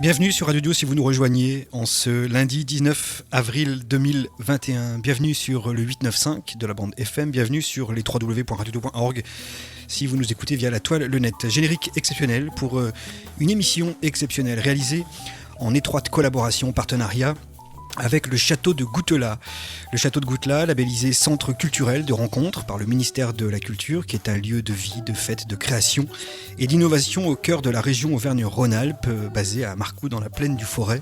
Bienvenue sur Radio Dio si vous nous rejoignez en ce lundi 19 avril 2021. Bienvenue sur le 895 de la bande FM, bienvenue sur les www.radiodio.org si vous nous écoutez via la toile, le net. Générique exceptionnel pour une émission exceptionnelle réalisée en étroite collaboration, partenariat avec le château de Goutelat. Le château de Goutelat, labellisé centre culturel de rencontres par le ministère de la Culture, qui est un lieu de vie, de fête, de création et d'innovation au cœur de la région Auvergne-Rhône-Alpes, basée à Marcoux dans la plaine du Forêt,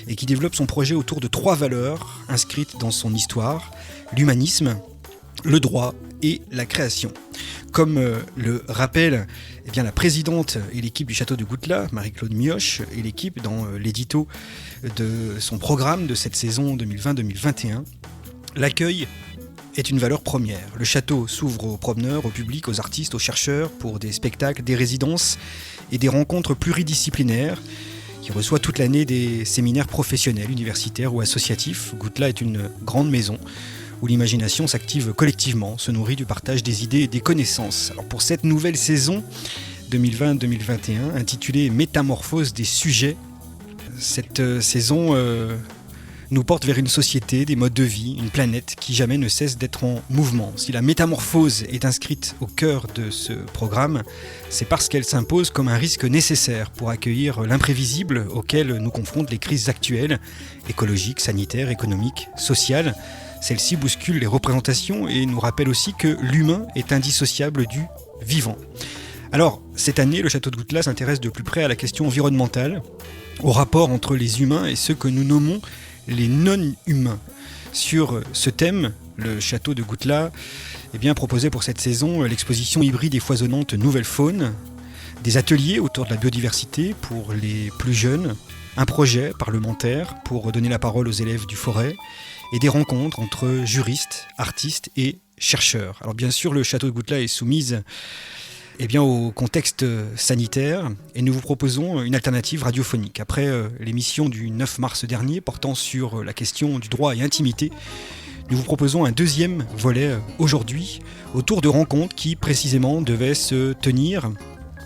et qui développe son projet autour de 3 valeurs inscrites dans son histoire: l'humanisme, le droit et la création. Comme le rappelle la présidente et l'équipe du château de Goutelat, Marie-Claude Mioche, et l'équipe dans l'édito de son programme de cette saison 2020-2021, l'accueil est une valeur première. Le château s'ouvre aux promeneurs, au public, aux artistes, aux chercheurs pour des spectacles, des résidences et des rencontres pluridisciplinaires, qui reçoit toute l'année des séminaires professionnels, universitaires ou associatifs. Goutelat est une grande maison où l'imagination s'active collectivement, se nourrit du partage des idées et des connaissances. Alors pour cette nouvelle saison 2020-2021, intitulée Métamorphose des sujets, cette saison nous porte vers une société, des modes de vie, une planète qui jamais ne cesse d'être en mouvement. Si la métamorphose est inscrite au cœur de ce programme, c'est parce qu'elle s'impose comme un risque nécessaire pour accueillir l'imprévisible auquel nous confrontent les crises actuelles, écologiques, sanitaires, économiques, sociales. Celle-ci bouscule les représentations et nous rappelle aussi que l'humain est indissociable du vivant. Alors, cette année, le château de Goutelat s'intéresse de plus près à la question environnementale, au rapport entre les humains et ceux que nous nommons les non-humains. Sur ce thème, le château de Goutelat proposait pour cette saison l'exposition hybride et foisonnante Nouvelle Faune, des ateliers autour de la biodiversité pour les plus jeunes, un projet parlementaire pour donner la parole aux élèves du Forêt, et des rencontres entre juristes, artistes et chercheurs. Alors bien sûr, le château de Goutelat est soumise au contexte sanitaire et nous vous proposons une alternative radiophonique. Après l'émission du 9 mars dernier portant sur la question du droit et intimité, nous vous proposons un deuxième volet aujourd'hui autour de rencontres qui précisément devaient se tenir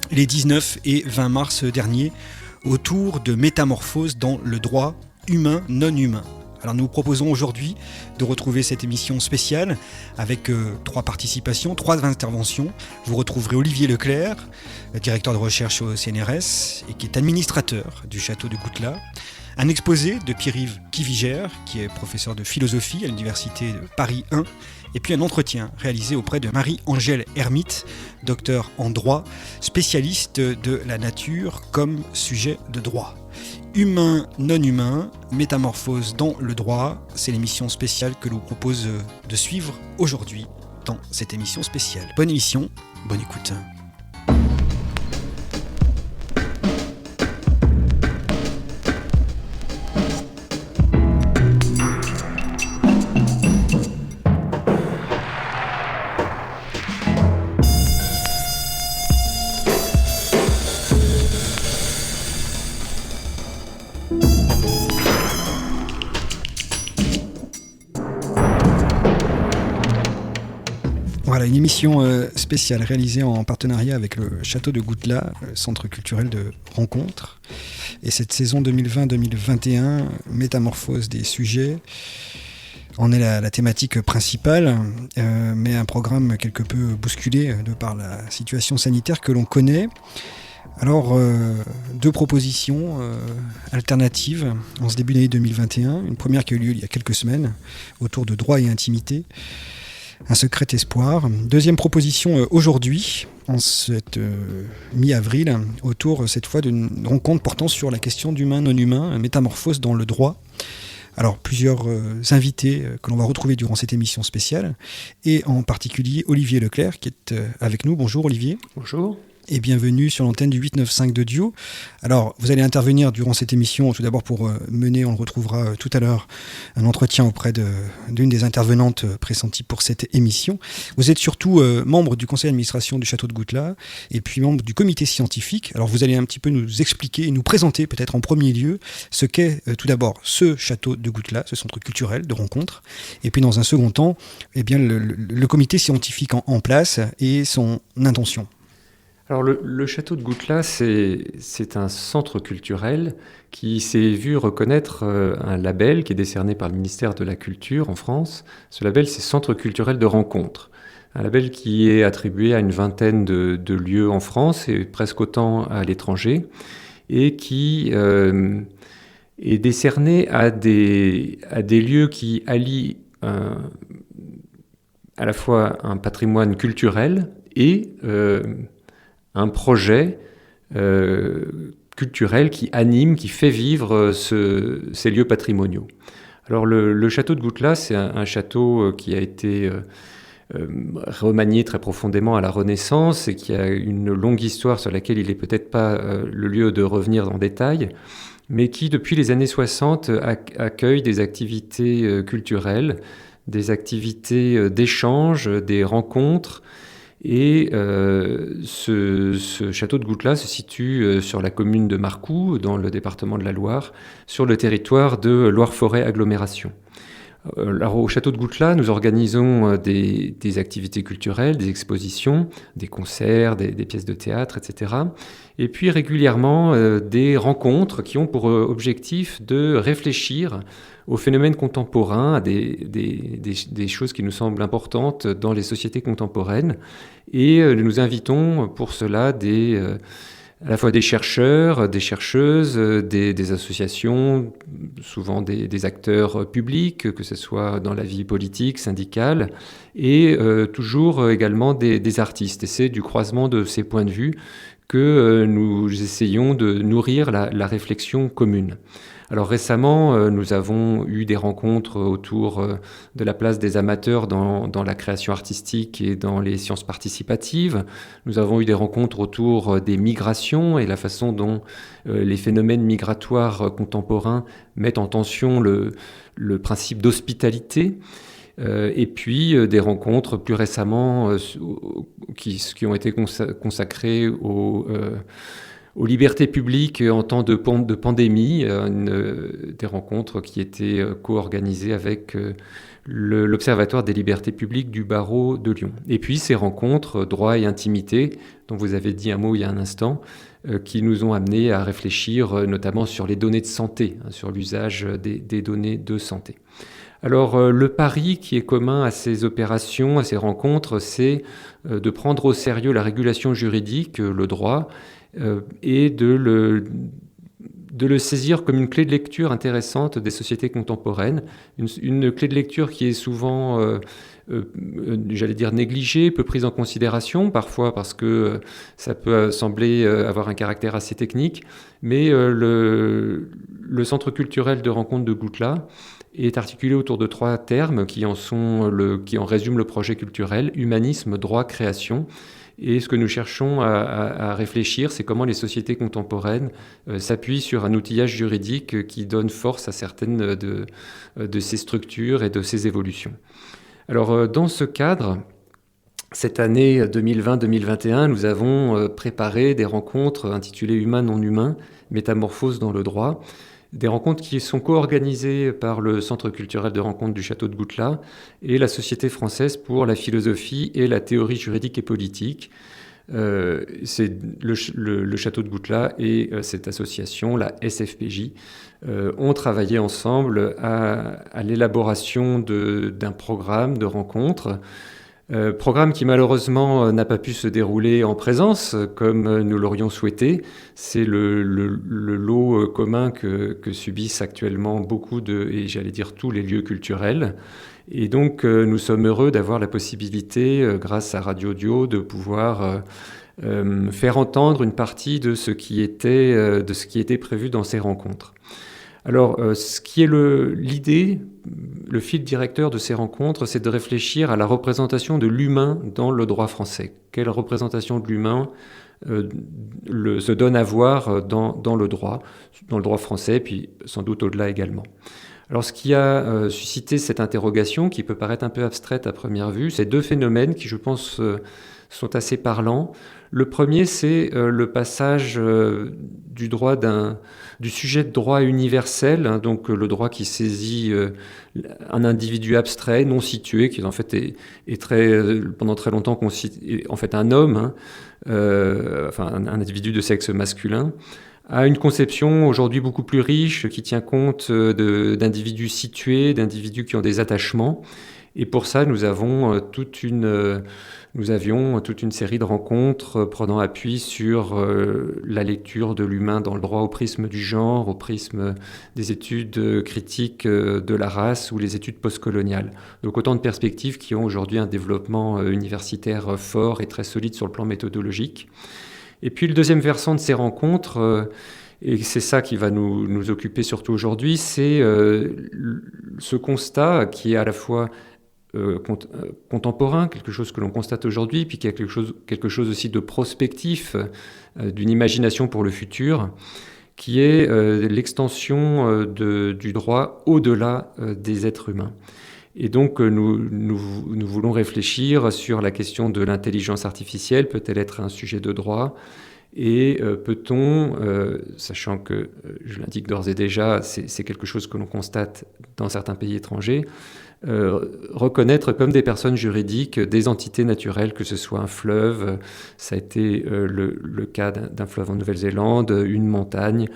les 19 et 20 mars dernier autour de métamorphoses dans le droit humain non humain. Alors nous vous proposons aujourd'hui de retrouver cette émission spéciale avec 3 participations, 3 interventions. Vous retrouverez Olivier Leclerc, directeur de recherche au CNRS et qui est administrateur du château de Goutelat. Un exposé de Pierre-Yves Kivigère, qui est professeur de philosophie à l'université de Paris 1. Et puis un entretien réalisé auprès de Marie-Angèle Hermite, docteur en droit, spécialiste de la nature comme sujet de droit. Humain, non humain, métamorphose dans le droit, c'est l'émission spéciale que l'on propose de suivre aujourd'hui dans cette émission spéciale. Bonne émission, bonne écoute. Voilà, une émission spéciale réalisée en partenariat avec le château de Goutelat, centre culturel de rencontres. Et cette saison 2020-2021, métamorphose des sujets, en est la thématique principale, mais un programme quelque peu bousculé de par la situation sanitaire que l'on connaît. Alors, 2 propositions alternatives en ce début d'année 2021. Une première qui a eu lieu il y a quelques semaines, autour de droit et intimité. Un secret espoir. Deuxième proposition aujourd'hui, en cette mi-avril, autour cette fois d'une rencontre portant sur la question d'humain non humain, métamorphose dans le droit. Alors plusieurs invités que l'on va retrouver durant cette émission spéciale, et en particulier Olivier Leclerc qui est avec nous. Bonjour Olivier. Bonjour. Et bienvenue sur l'antenne du 895 de Dio. Alors, vous allez intervenir durant cette émission, tout d'abord pour mener, on le retrouvera tout à l'heure, un entretien auprès d'une des intervenantes pressenties pour cette émission. Vous êtes surtout membre du conseil d'administration du château de Goutelat et puis membre du comité scientifique. Alors, vous allez un petit peu nous expliquer et nous présenter peut-être en premier lieu ce qu'est tout d'abord ce château de Goutelat, ce centre culturel de rencontres, et puis dans un second temps, le comité scientifique en place et son intention. Alors le château de Goutelas, c'est un centre culturel qui s'est vu reconnaître un label qui est décerné par le ministère de la Culture en France. Ce label, c'est Centre culturel de rencontre. Un label qui est attribué à une vingtaine de lieux en France et presque autant à l'étranger, et qui est décerné à des lieux qui allient à la fois un patrimoine culturel et un projet culturel qui anime, qui fait vivre ces lieux patrimoniaux. Alors le château de Goutelas, c'est un château qui a été remanié très profondément à la Renaissance et qui a une longue histoire sur laquelle il n'est peut-être pas le lieu de revenir en détail, mais qui depuis les années 60 accueille des activités culturelles, des activités d'échange, des rencontres. Et ce château de Goutelas se situe sur la commune de Marcoux, dans le département de la Loire, sur le territoire de Loire-Forêt Agglomération. Alors, au château de Goutelas, nous organisons des activités culturelles, des expositions, des concerts, des pièces de théâtre, etc. Et puis régulièrement des rencontres qui ont pour objectif de réfléchir aux phénomènes contemporains, à des choses qui nous semblent importantes dans les sociétés contemporaines. Et nous invitons pour cela à la fois des chercheurs, des chercheuses, des associations, souvent des acteurs publics, que ce soit dans la vie politique, syndicale, et toujours également des artistes. Et c'est du croisement de ces points de vue que nous essayons de nourrir la réflexion commune. Alors récemment, nous avons eu des rencontres autour de la place des amateurs dans la création artistique et dans les sciences participatives. Nous avons eu des rencontres autour des migrations et la façon dont les phénomènes migratoires contemporains mettent en tension le principe d'hospitalité. Et puis des rencontres plus récemment qui ont été consacrées aux libertés publiques en temps de pandémie, des rencontres qui étaient co-organisées avec l'Observatoire des libertés publiques du barreau de Lyon. Et puis ces rencontres droit et intimité, dont vous avez dit un mot il y a un instant, qui nous ont amenés à réfléchir notamment sur les données de santé, sur l'usage des données de santé. Alors le pari qui est commun à ces opérations, à ces rencontres, c'est de prendre au sérieux la régulation juridique, le droit, et de le saisir comme une clé de lecture intéressante des sociétés contemporaines, une clé de lecture qui est souvent, j'allais dire, négligée, peu prise en considération, parfois parce que ça peut sembler avoir un caractère assez technique, mais le centre culturel de rencontre de Goutelas est articulé autour de 3 termes qui en résument le projet culturel: humanisme, droit, création. Et ce que nous cherchons à réfléchir, c'est comment les sociétés contemporaines s'appuient sur un outillage juridique qui donne force à certaines de ces structures et de ces évolutions. Alors, dans ce cadre, cette année 2020-2021, nous avons préparé des rencontres intitulées Humain non humain, métamorphose dans le droit. Des rencontres qui sont co-organisées par le Centre culturel de rencontre du Château de Goutelas et la Société française pour la philosophie et la théorie juridique et politique. C'est le Château de Goutelas et cette association, la SFPJ, ont travaillé ensemble à l'élaboration d'un programme de rencontres. Programme qui malheureusement n'a pas pu se dérouler en présence comme nous l'aurions souhaité. C'est le lot commun que subissent actuellement beaucoup et j'allais dire tous les lieux culturels. Et donc nous sommes heureux d'avoir la possibilité, grâce à Radio Audio, de pouvoir faire entendre une partie de ce qui était prévu dans ces rencontres. Alors, ce qui est l'idée, le fil directeur de ces rencontres, c'est de réfléchir à la représentation de l'humain dans le droit français. Quelle représentation de l'humain se donne à voir dans le droit français, puis sans doute au-delà également. Alors, ce qui a suscité cette interrogation, qui peut paraître un peu abstraite à première vue, c'est 2 phénomènes qui, je pense, sont assez parlants. Le premier, c'est le passage du sujet de droit universel, hein, donc le droit qui saisit un individu abstrait, non situé, qui en fait est pendant très longtemps en fait un homme, hein, un individu de sexe masculin, à une conception aujourd'hui beaucoup plus riche, qui tient compte d'individus situés, d'individus qui ont des attachements. Et pour ça, nous avions toute une série de rencontres prenant appui sur la lecture de l'humain dans le droit au prisme du genre, au prisme des études critiques de la race ou les études postcoloniales. Donc autant de perspectives qui ont aujourd'hui un développement universitaire fort et très solide sur le plan méthodologique. Et puis le deuxième versant de ces rencontres, et c'est ça qui va nous occuper surtout aujourd'hui, c'est ce constat qui est à la fois contemporain, quelque chose que l'on constate aujourd'hui, puis qui a quelque chose aussi de prospectif, d'une imagination pour le futur, qui est l'extension du droit au-delà des êtres humains. Et donc nous voulons réfléchir sur la question de l'intelligence artificielle. Peut-elle être un sujet de droit ? Et peut-on, sachant que, je l'indique d'ores et déjà, c'est quelque chose que l'on constate dans certains pays étrangers, reconnaître comme des personnes juridiques des entités naturelles, que ce soit un fleuve, ça a été le cas d'un fleuve en Nouvelle-Zélande, une montagne,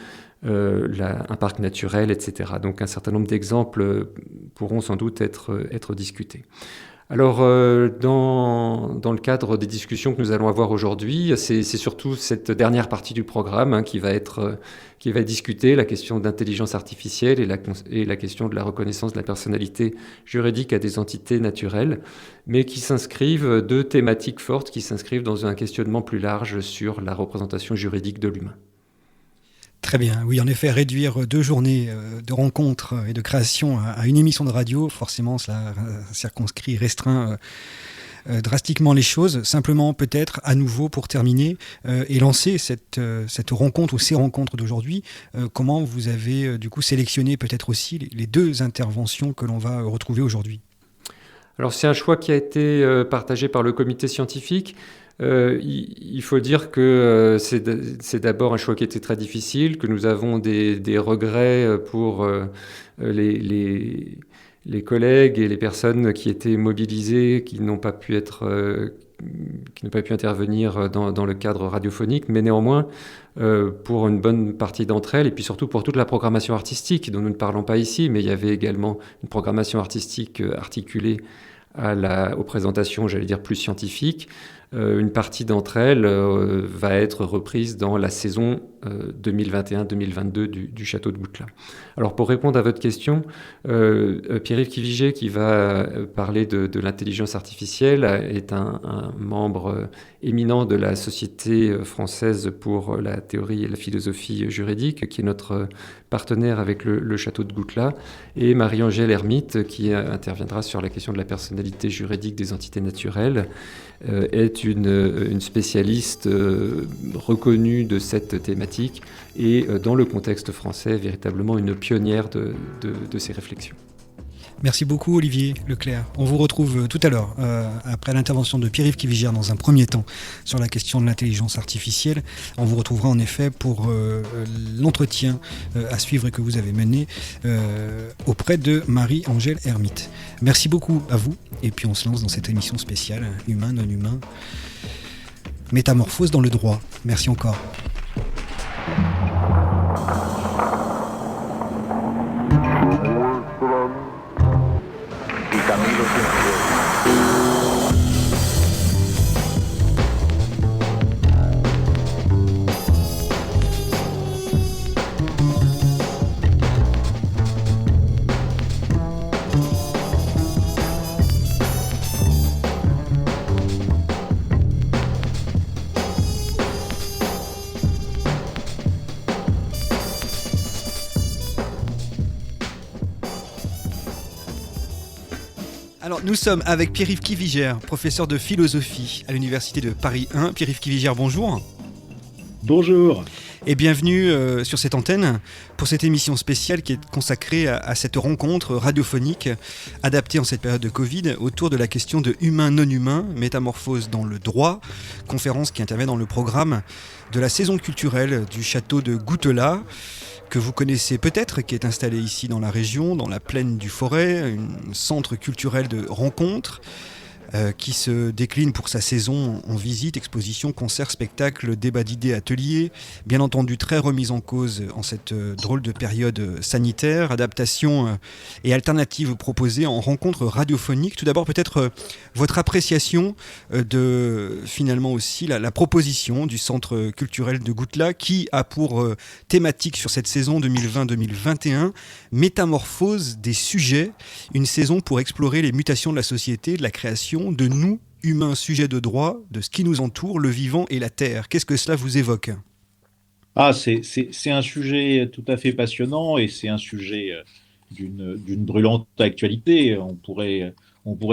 un parc naturel, etc. Donc un certain nombre d'exemples pourront sans doute être discutés. Alors, dans le cadre des discussions que nous allons avoir aujourd'hui, c'est surtout cette dernière partie du programme qui va discuter la question d'intelligence artificielle et la question de la reconnaissance de la personnalité juridique à des entités naturelles, mais qui s'inscrivent, deux thématiques fortes qui s'inscrivent dans un questionnement plus large sur la représentation juridique de l'humain. Très bien, oui, en effet, réduire 2 journées de rencontres et de création à une émission de radio, forcément, cela circonscrit, restreint drastiquement les choses. Simplement, peut-être, à nouveau, pour terminer, et lancer cette rencontre ou ces rencontres d'aujourd'hui, comment vous avez du coup sélectionné peut-être aussi les 2 interventions que l'on va retrouver aujourd'hui ? Alors, c'est un choix qui a été partagé par le comité scientifique. Il faut dire que c'est d'abord un choix qui était très difficile, que nous avons des regrets pour les collègues et les personnes qui étaient mobilisées, qui n'ont pas pu intervenir dans le cadre radiophonique, mais néanmoins, pour une bonne partie d'entre elles, et puis surtout pour toute la programmation artistique dont nous ne parlons pas ici, mais il y avait également une programmation artistique articulée aux présentations, j'allais dire, plus scientifiques. Une partie d'entre elles va être reprise dans la saison 2021-2022 du Château de Goutelas. Alors pour répondre à votre question, Pierre-Yves Kiviget, qui va parler de l'intelligence artificielle, est un membre éminent de la Société française pour la théorie et la philosophie juridique, qui est notre partenaire avec le Château de Goutelas, et Marie-Angèle Hermite, qui interviendra sur la question de la personnalité juridique des entités naturelles, est une spécialiste reconnue de cette thématique et dans le contexte français, véritablement une pionnière de ces réflexions. Merci beaucoup Olivier Leclerc. On vous retrouve tout à l'heure, après l'intervention de Pierre-Yves Kiviget dans un premier temps sur la question de l'intelligence artificielle. On vous retrouvera en effet pour l'entretien à suivre que vous avez mené auprès de Marie-Angèle Hermite. Merci beaucoup à vous et puis on se lance dans cette émission spéciale Humain, non humain, métamorphose dans le droit. Merci encore. Alors, nous sommes avec Pierre-Yves Kiviget, professeur de philosophie à l'Université de Paris 1. Pierre-Yves Kiviget, bonjour. Bonjour. Et bienvenue sur cette antenne pour cette émission spéciale qui est consacrée à cette rencontre radiophonique adaptée en cette période de Covid autour de la question de humain-non-humain, métamorphose dans le droit, conférence qui intervient dans le programme de la saison culturelle du château de Goutelat, que vous connaissez peut-être, qui est installé ici dans la région, dans la plaine du Forêt, un centre culturel de rencontres, qui se décline pour sa saison en visites, expositions, concerts, spectacles, débats d'idées, ateliers, bien entendu très remis en cause en cette drôle de période sanitaire, adaptations et alternatives proposées en rencontres radiophoniques. Tout d'abord peut-être votre appréciation de finalement aussi la proposition du Centre culturel de Goutelat qui a pour thématique sur cette saison 2020-2021 métamorphose des sujets, une saison pour explorer les mutations de la société, de la création, de nous, humains sujets de droit, de ce qui nous entoure, le vivant et la terre. Qu'est-ce que cela vous évoque ? C'est un sujet tout à fait passionnant et c'est un sujet d'une brûlante actualité. On pourrait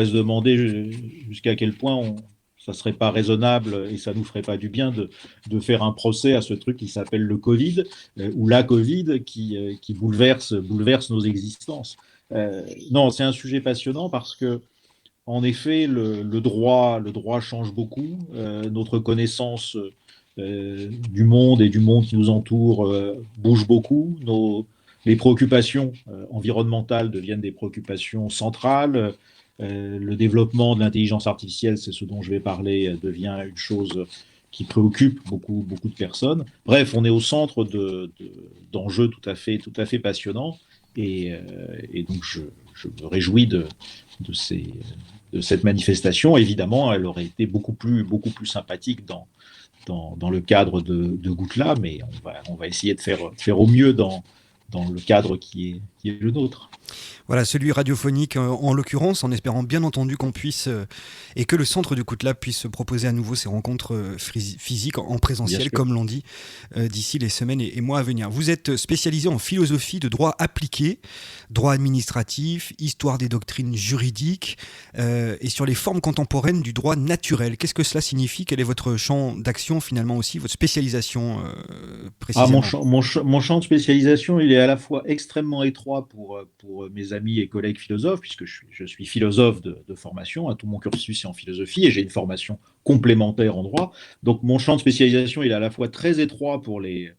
se demander jusqu'à quel point ça serait pas raisonnable et ça nous ferait pas du bien de faire un procès à ce truc qui s'appelle le Covid ou la Covid qui bouleverse nos existences. Non, c'est un sujet passionnant parce que en effet, le droit change beaucoup. Notre connaissance du monde et du monde qui nous entoure bouge beaucoup. Les préoccupations environnementales deviennent des préoccupations centrales. Le développement de l'intelligence artificielle, c'est ce dont je vais parler, devient une chose qui préoccupe beaucoup de personnes. Bref, on est au centre d'enjeux tout à fait passionnants. Et donc, je me réjouis de cette manifestation. Évidemment, elle aurait été beaucoup plus sympathique dans le cadre de Goutelat, mais on va essayer de faire au mieux dans le cadre qui est le nôtre. Voilà, celui radiophonique en l'occurrence, en espérant bien entendu qu'on puisse, et que le centre de Goutelat puisse proposer à nouveau ces rencontres physiques en présentiel, comme l'on dit, d'ici les semaines et mois à venir. Vous êtes spécialisé en philosophie de droit appliqué, droit administratif, histoire des doctrines juridiques, et sur les formes contemporaines du droit naturel. Qu'est-ce que cela signifie ? Quel est votre champ d'action finalement aussi, votre spécialisation précisément ? Mon champ de spécialisation, il est à la fois extrêmement étroit pour mes amis et collègues philosophes, puisque je suis philosophe de formation, tout mon cursus est en philosophie et j'ai une formation complémentaire en droit. Donc mon champ de spécialisation, il est à la fois très étroit pour les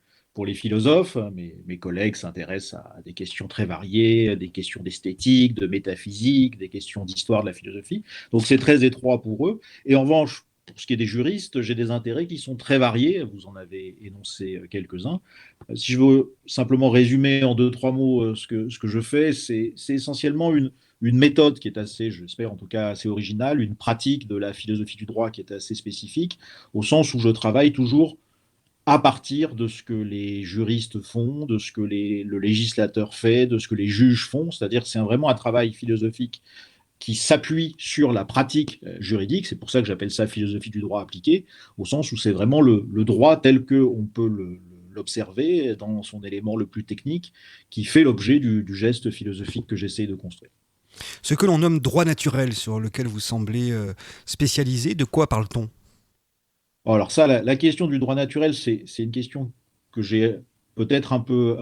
philosophes. Mes collègues s'intéressent à des questions très variées, des questions d'esthétique, de métaphysique, des questions d'histoire de la philosophie. Donc c'est très étroit pour eux. Et en revanche, pour ce qui est des juristes, j'ai des intérêts qui sont très variés. Vous en avez énoncé quelques-uns. Si je veux simplement résumer en 2-3 mots ce que je fais, c'est essentiellement une méthode qui est assez, j'espère en tout cas, assez originale, une pratique de la philosophie du droit qui est assez spécifique, au sens où je travaille toujours à partir de ce que les juristes font, de ce que le législateur fait, de ce que les juges font. C'est-à-dire que c'est vraiment un travail philosophique qui s'appuie sur la pratique juridique. C'est pour ça que j'appelle ça philosophie du droit appliqué, au sens où c'est vraiment le droit tel qu'on peut l'observer dans son élément le plus technique, qui fait l'objet du geste philosophique que j'essaye de construire. Ce que l'on nomme droit naturel, sur lequel vous semblez spécialisé, de quoi parle-t-on ? Alors ça, la question du droit naturel, c'est une question que j'ai peut-être un peu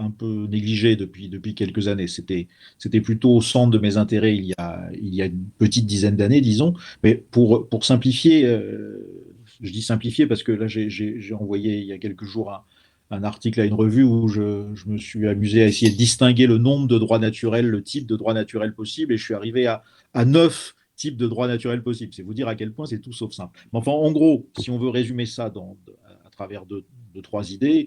négligée depuis quelques années. C'était plutôt au centre de mes intérêts il y a une petite dizaine d'années, disons. Mais pour simplifier, je dis simplifier parce que là, j'ai envoyé il y a quelques jours un article à une revue où je me suis amusé à essayer de distinguer le nombre de droits naturels, le type de droit naturel possible, et je suis arrivé à 9 types de droits naturels possibles. C'est vous dire à quel point c'est tout sauf simple. Mais enfin, en gros, si on veut résumer ça à travers deux, 3 idées,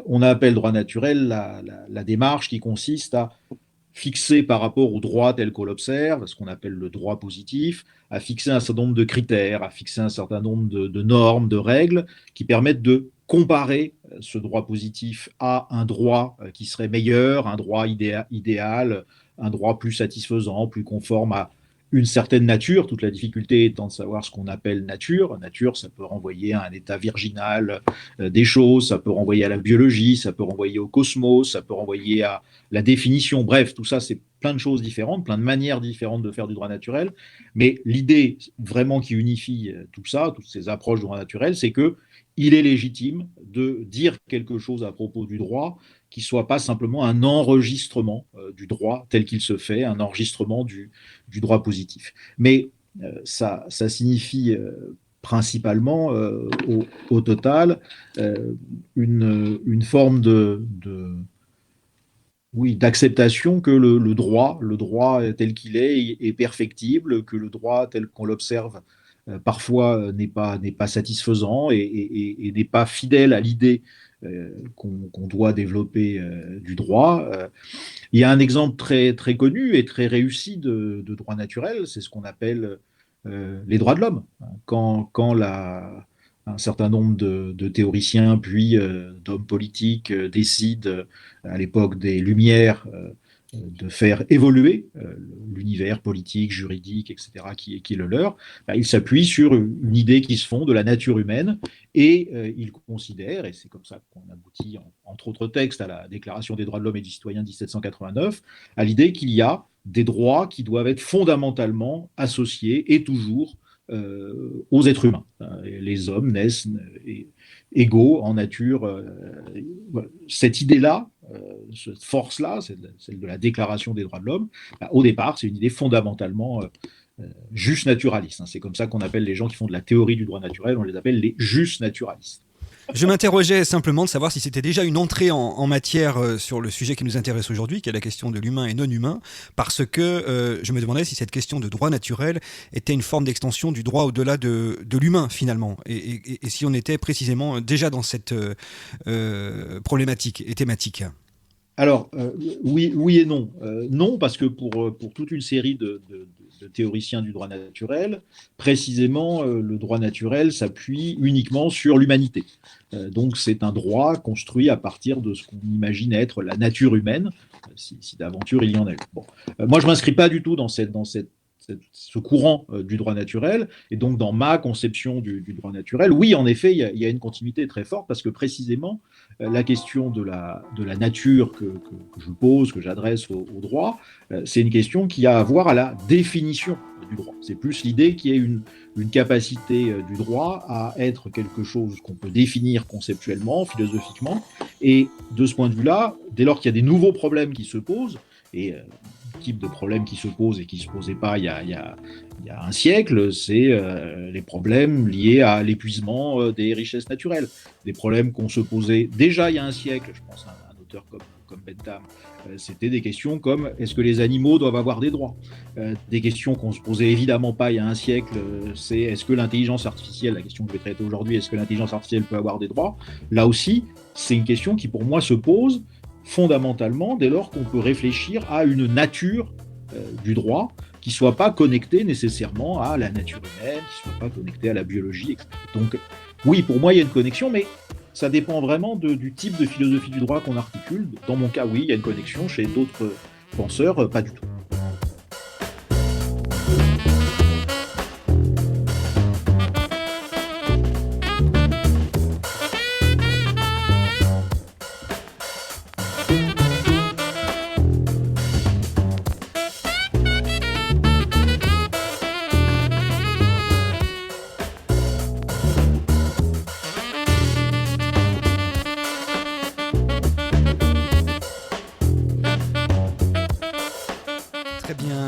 on appelle droit naturel la démarche qui consiste à fixer par rapport au droit tel qu'on l'observe, ce qu'on appelle le droit positif, à fixer un certain nombre de critères, à fixer un certain nombre de normes, de règles qui permettent de comparer ce droit positif à un droit qui serait meilleur, un droit idéal, un droit plus satisfaisant, plus conforme à une certaine nature. Toute la difficulté étant de savoir ce qu'on appelle nature. Nature, ça peut renvoyer à un état virginal des choses, ça peut renvoyer à la biologie, ça peut renvoyer au cosmos, ça peut renvoyer à la définition. Bref, tout ça, c'est plein de choses différentes, plein de manières différentes de faire du droit naturel. Mais l'idée vraiment qui unifie tout ça, toutes ces approches du droit naturel, c'est que il est légitime de dire quelque chose à propos du droit qui ne soit pas simplement un enregistrement du droit tel qu'il se fait, un enregistrement du droit positif. Mais ça signifie principalement, au total, une forme oui, d'acceptation que le droit tel qu'il est perfectible, que le droit tel qu'on l'observe parfois n'est pas satisfaisant et n'est pas fidèle à l'idée qu'on doit développer du droit. Il y a un exemple très connu et très réussi de droit naturel, c'est ce qu'on appelle les droits de l'homme. Quand un certain nombre de théoriciens, puis d'hommes politiques, décident, à l'époque des Lumières, de faire évoluer l'univers politique, juridique, etc., qui est le leur, bah, ils s'appuient sur une idée qui se fond de la nature humaine et ils considèrent, et c'est comme ça qu'on aboutit, entre autres textes, à la Déclaration des droits de l'homme et du citoyen de 1789, à l'idée qu'il y a des droits qui doivent être fondamentalement associés et toujours aux êtres humains. Les hommes naissent égaux en nature. Cette idée-là, cette force-là, celle de la Déclaration des droits de l'homme, bah, au départ, c'est une idée fondamentalement juste naturaliste. C'est comme ça qu'on appelle les gens qui font de la théorie du droit naturel, on les appelle les justes naturalistes. Je m'interrogeais simplement de savoir si c'était déjà une entrée en matière sur le sujet qui nous intéresse aujourd'hui, qui est la question de l'humain et non humain, parce que je me demandais si cette question de droit naturel était une forme d'extension du droit au-delà de l'humain finalement, et si on était précisément déjà dans cette problématique et thématique. Alors, oui et non. Non, parce que pour toute une série de théoriciens du droit naturel, précisément, le droit naturel s'appuie uniquement sur l'humanité. Donc, c'est un droit construit à partir de ce qu'on imagine être la nature humaine, si d'aventure il y en a eu. Bon. Moi, je ne m'inscris pas du tout dans ce courant du droit naturel, et donc dans ma conception du droit naturel, oui, en effet, il y a une continuité très forte, parce que précisément, la question de la nature que je pose, que j'adresse au droit, c'est une question qui a à voir à la définition du droit. C'est plus l'idée qu'il y ait une capacité du droit à être quelque chose qu'on peut définir conceptuellement, philosophiquement, et de ce point de vue-là, dès lors qu'il y a des nouveaux problèmes qui se posent, et type de problèmes qui se posent et qui ne se posaient pas il y a un siècle, c'est les problèmes liés à l'épuisement des richesses naturelles. Des problèmes qu'on se posait déjà il y a un siècle, je pense à un auteur comme Bentham, c'était des questions comme est-ce que les animaux doivent avoir des droits, des questions qu'on ne se posait évidemment pas il y a un siècle, c'est est-ce que l'intelligence artificielle, la question que je vais traiter aujourd'hui, est-ce que l'intelligence artificielle peut avoir des droits? Là aussi, c'est une question qui pour moi se pose fondamentalement dès lors qu'on peut réfléchir à une nature du droit qui ne soit pas connectée nécessairement à la nature humaine, qui ne soit pas connectée à la biologie, etc. Donc oui, pour moi, il y a une connexion, mais ça dépend vraiment du type de philosophie du droit qu'on articule. Dans mon cas, oui, il y a une connexion. Chez d'autres penseurs, pas du tout.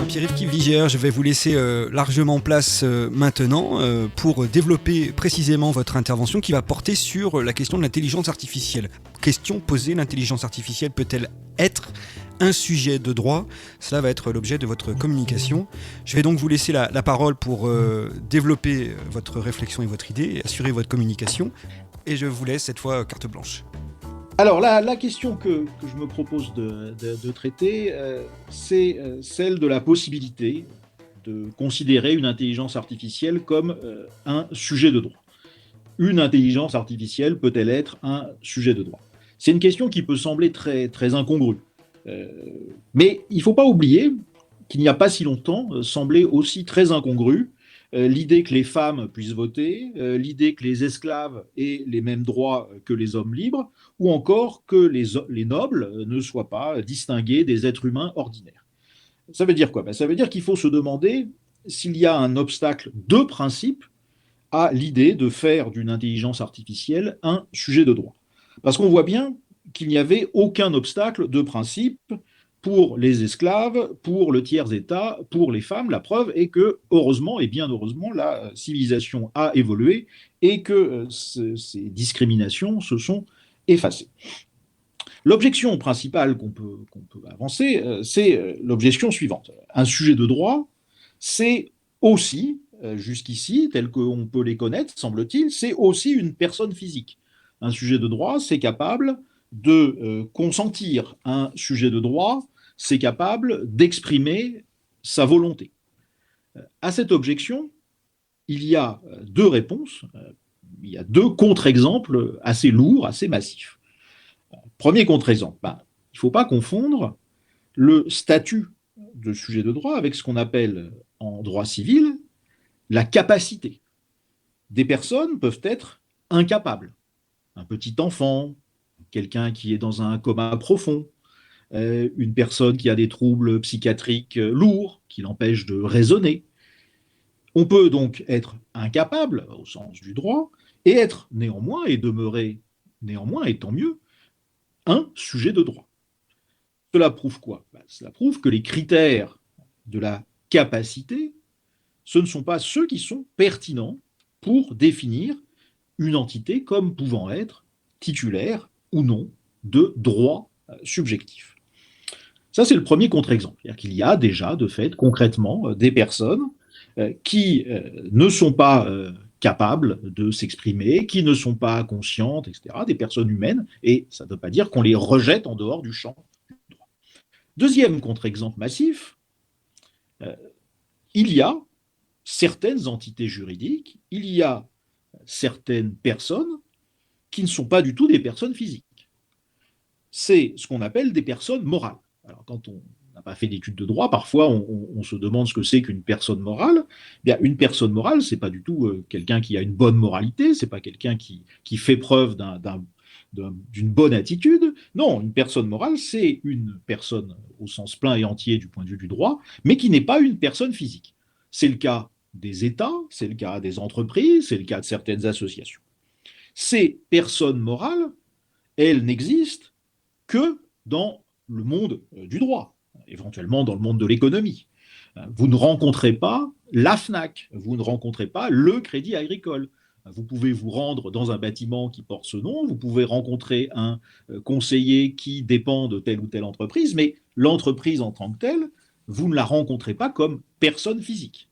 Pierre-Yves Kivligère, je vais vous laisser largement place maintenant pour développer précisément votre intervention qui va porter sur la question de l'intelligence artificielle. Question posée, l'intelligence artificielle peut-elle être un sujet de droit? Cela va être l'objet de votre communication. Je vais donc vous laisser la parole pour développer votre réflexion et votre idée et assurer votre communication. Et je vous laisse cette fois carte blanche. Alors, la question que je me propose de traiter, c'est celle de la possibilité de considérer une intelligence artificielle comme un sujet de droit. Une intelligence artificielle peut-elle être un sujet de droit? C'est une question qui peut sembler très incongrue. Mais il ne faut pas oublier qu'il n'y a pas si longtemps semblait aussi très incongrue l'idée que les femmes puissent voter, l'idée que les esclaves aient les mêmes droits que les hommes libres, ou encore que les nobles ne soient pas distingués des êtres humains ordinaires. Ça veut dire quoi? Ça veut dire qu'il faut se demander s'il y a un obstacle de principe à l'idée de faire d'une intelligence artificielle un sujet de droit. Parce qu'on voit bien qu'il n'y avait aucun obstacle de principe pour les esclaves, pour le tiers-État, pour les femmes. La preuve est que, heureusement, et bien heureusement, la civilisation a évolué et que ces discriminations se sont effacées. L'objection principale qu'on peut avancer, c'est l'objection suivante. Un sujet de droit, c'est aussi, jusqu'ici, tel qu'on peut les connaître, semble-t-il, c'est aussi une personne physique. Un sujet de droit, c'est capable de consentir. Un sujet de droit, c'est capable d'exprimer sa volonté. À cette objection, il y a deux réponses, il y a deux contre-exemples assez lourds, assez massifs. Premier contre-exemple, il ne faut pas confondre le statut de sujet de droit avec ce qu'on appelle en droit civil la capacité. Des personnes peuvent être incapables. Un petit enfant, quelqu'un qui est dans un coma profond, une personne qui a des troubles psychiatriques lourds, qui l'empêchent de raisonner. On peut donc être incapable, au sens du droit, et être néanmoins, et demeurer néanmoins, et tant mieux, un sujet de droit. Cela prouve quoi? Cela prouve que les critères de la capacité, ce ne sont pas ceux qui sont pertinents pour définir une entité comme pouvant être titulaire ou non de droits subjectifs. Ça, c'est le premier contre-exemple. C'est-à-dire qu'il y a déjà, de fait, concrètement, des personnes qui ne sont pas capables de s'exprimer, qui ne sont pas conscientes, etc., des personnes humaines, et ça ne veut pas dire qu'on les rejette en dehors du champ du droit. Deuxième contre-exemple massif, il y a certaines entités juridiques, il y a certaines personnes qui ne sont pas du tout des personnes physiques. C'est ce qu'on appelle des personnes morales. Alors, quand on n'a pas fait d'études de droit, parfois on se demande ce que c'est qu'une personne morale. Bien, une personne morale, c'est pas du tout quelqu'un qui a une bonne moralité, c'est pas quelqu'un qui fait preuve d'une bonne attitude. Non, une personne morale, c'est une personne au sens plein et entier du point de vue du droit, mais qui n'est pas une personne physique. C'est le cas des États, c'est le cas des entreprises, c'est le cas de certaines associations. Ces personnes morales, elles n'existent que dans le monde du droit, éventuellement dans le monde de l'économie. Vous ne rencontrez pas la FNAC, vous ne rencontrez pas le Crédit Agricole. Vous pouvez vous rendre dans un bâtiment qui porte ce nom, vous pouvez rencontrer un conseiller qui dépend de telle ou telle entreprise, mais l'entreprise en tant que telle, vous ne la rencontrez pas comme personne physique.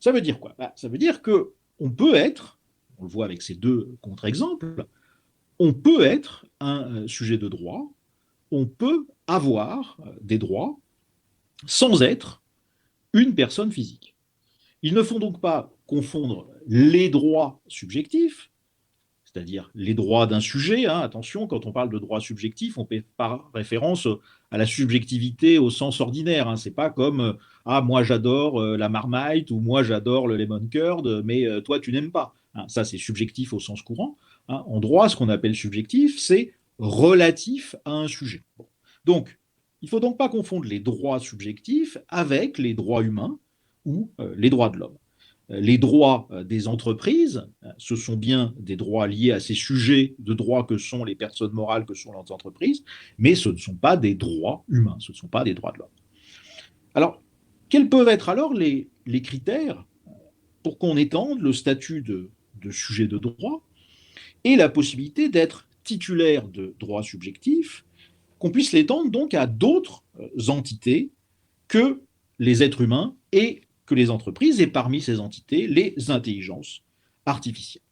Ça veut dire quoi? Ça veut dire qu'on peut être, on le voit avec ces deux contre-exemples, on peut être un sujet de droit, on peut avoir des droits sans être une personne physique. Il ne faut donc pas confondre les droits subjectifs, c'est-à-dire les droits d'un sujet. Attention, quand on parle de droits subjectifs, on fait par référence à la subjectivité au sens ordinaire. C'est pas comme moi j'adore la Marmite ou moi j'adore le lemon curd, mais toi tu n'aimes pas. Ça c'est subjectif au sens courant. En droit, ce qu'on appelle subjectif, c'est relatif à un sujet. Donc, il ne faut donc pas confondre les droits subjectifs avec les droits humains ou les droits de l'homme. Les droits des entreprises, ce sont bien des droits liés à ces sujets de droit que sont les personnes morales, que sont les entreprises, mais ce ne sont pas des droits humains, ce ne sont pas des droits de l'homme. Alors, quels peuvent être alors les critères pour qu'on étende le statut de sujet de droit et la possibilité d'être titulaire de droits subjectifs, qu'on puisse l'étendre donc à d'autres entités que les êtres humains et que les entreprises, et parmi ces entités, les intelligences artificielles.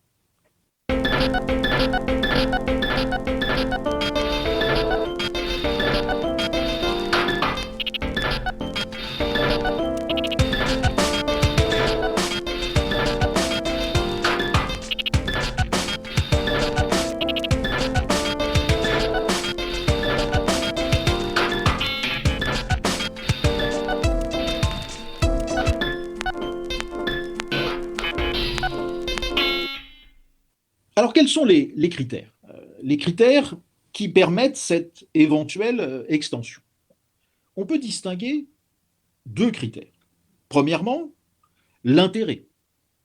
Alors, quels sont les critères? Les critères qui permettent cette éventuelle extension. On peut distinguer deux critères. Premièrement, l'intérêt.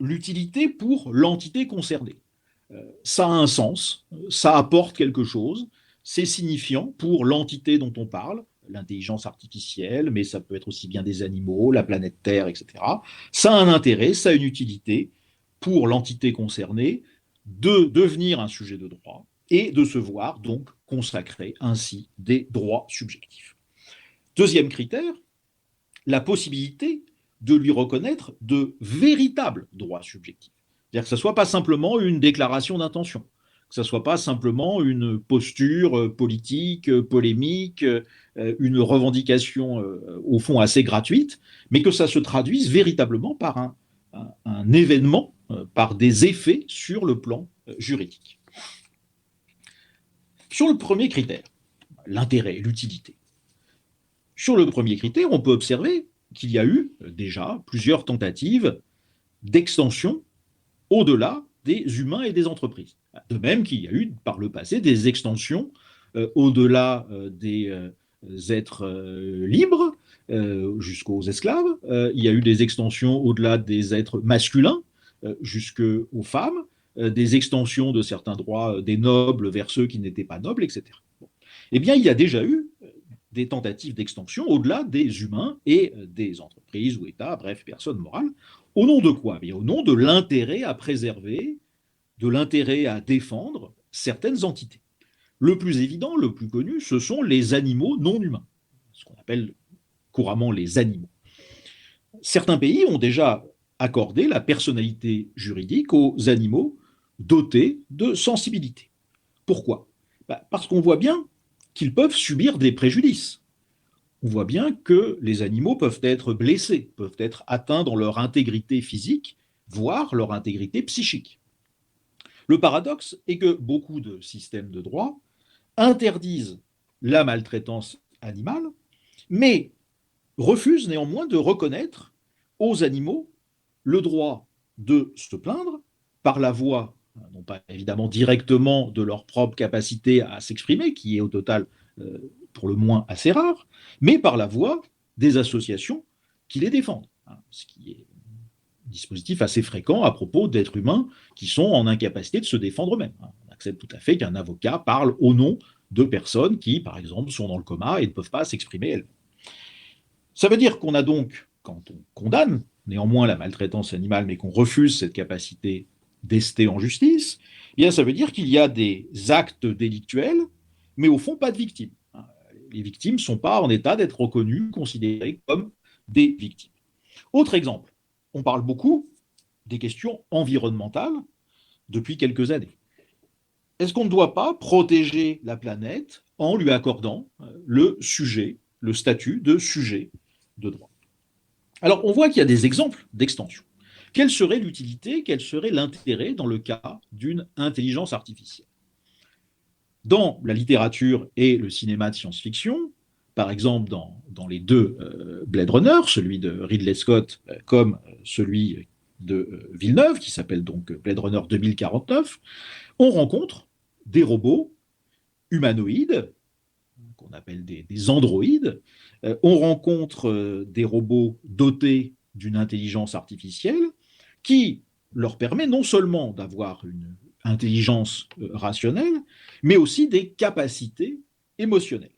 l'utilité pour l'entité concernée. Ça a un sens, ça apporte quelque chose, c'est signifiant pour l'entité dont on parle, l'intelligence artificielle, mais ça peut être aussi bien des animaux, la planète Terre, etc. Ça a un intérêt, ça a une utilité pour l'entité concernée de devenir un sujet de droit et de se voir donc consacrer ainsi des droits subjectifs. Deuxième critère, la possibilité de lui reconnaître de véritables droits subjectifs. C'est-à-dire que ce ne soit pas simplement une déclaration d'intention, que ce ne soit pas simplement une posture politique, polémique, une revendication au fond assez gratuite, mais que ça se traduise véritablement par un événement, par des effets sur le plan juridique. Sur le premier critère, l'intérêt, l'utilité. Sur le premier critère, on peut observer qu'il y a eu déjà plusieurs tentatives d'extension au-delà des humains et des entreprises. De même qu'il y a eu par le passé des extensions au-delà des êtres libres jusqu'aux esclaves. Il y a eu des extensions au-delà des êtres masculins jusqu'aux femmes, des extensions de certains droits des nobles vers ceux qui n'étaient pas nobles, etc. Bon. Eh bien, il y a déjà eu des tentatives d'extension au-delà des humains et des entreprises ou États, bref, personnes morales. Au nom de quoi? Eh bien, au nom de l'intérêt à préserver, de l'intérêt à défendre certaines entités. Le plus évident, le plus connu, ce sont les animaux non humains, ce qu'on appelle couramment les animaux. Certains pays ont déjà accordé la personnalité juridique aux animaux dotés de sensibilité. Pourquoi? Parce qu'on voit bien qu'ils peuvent subir des préjudices. On voit bien que les animaux peuvent être blessés, peuvent être atteints dans leur intégrité physique, voire leur intégrité psychique. Le paradoxe est que beaucoup de systèmes de droit interdisent la maltraitance animale, mais refusent néanmoins de reconnaître aux animaux le droit de se plaindre par la voie, non pas évidemment directement de leur propre capacité à s'exprimer, qui est au total pour le moins assez rare, mais par la voie des associations qui les défendent, ce qui est un dispositif assez fréquent à propos d'êtres humains qui sont en incapacité de se défendre eux-mêmes. On accepte tout à fait qu'un avocat parle au nom de personnes qui, par exemple, sont dans le coma et ne peuvent pas s'exprimer elles-mêmes. Ça veut dire qu'on a donc, quand on condamne néanmoins la maltraitance animale, mais qu'on refuse cette capacité d'ester en justice, eh bien ça veut dire qu'il y a des actes délictuels, mais au fond pas de victimes. Les victimes ne sont pas en état d'être reconnues, considérées comme des victimes. Autre exemple, on parle beaucoup des questions environnementales depuis quelques années. Est-ce qu'on ne doit pas protéger la planète en lui accordant le statut de sujet de droit? Alors, on voit qu'il y a des exemples d'extension. Quelle serait l'utilité, quel serait l'intérêt dans le cas d'une intelligence artificielle? Dans la littérature et le cinéma de science-fiction, par exemple dans les deux Blade Runner, celui de Ridley Scott comme celui de Villeneuve, qui s'appelle donc Blade Runner 2049, on rencontre des robots humanoïdes, qu'on appelle des androïdes, on rencontre des robots dotés d'une intelligence artificielle qui leur permet non seulement d'avoir une intelligence rationnelle, mais aussi des capacités émotionnelles.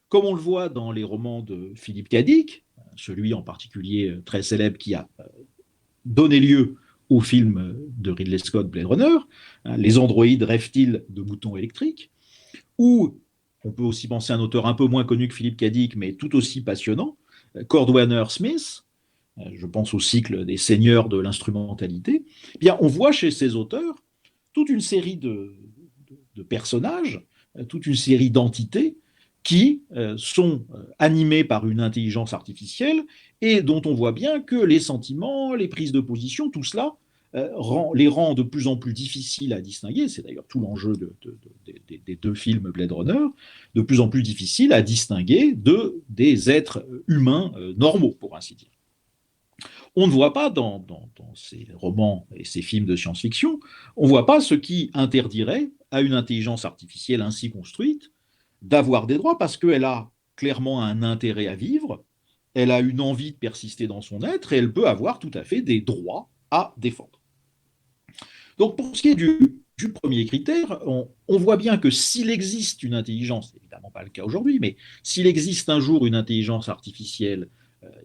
Comme on le voit dans les romans de Philip K. Dick, celui en particulier très célèbre qui a donné lieu au film de Ridley Scott, Blade Runner, les androïdes rêvent-ils de boutons électriques, ou on peut aussi penser à un auteur un peu moins connu que Philip K. Dick, mais tout aussi passionnant, Cordwainer Smith, je pense au cycle des seigneurs de l'instrumentalité. Eh bien, on voit chez ces auteurs toute une série de personnages, toute une série d'entités qui sont animés par une intelligence artificielle et dont on voit bien que les sentiments, les prises de position, tout cela les rend de plus en plus difficiles à distinguer. C'est d'ailleurs tout l'enjeu des deux films Blade Runner, de plus en plus difficiles à distinguer des êtres humains normaux, pour ainsi dire. On ne voit pas dans ces romans et ces films de science-fiction, on ne voit pas ce qui interdirait à une intelligence artificielle ainsi construite d'avoir des droits parce qu'elle a clairement un intérêt à vivre, elle a une envie de persister dans son être et elle peut avoir tout à fait des droits à défendre. Donc pour ce qui est du premier critère, on voit bien que s'il existe une intelligence, évidemment pas le cas aujourd'hui, mais s'il existe un jour une intelligence artificielle,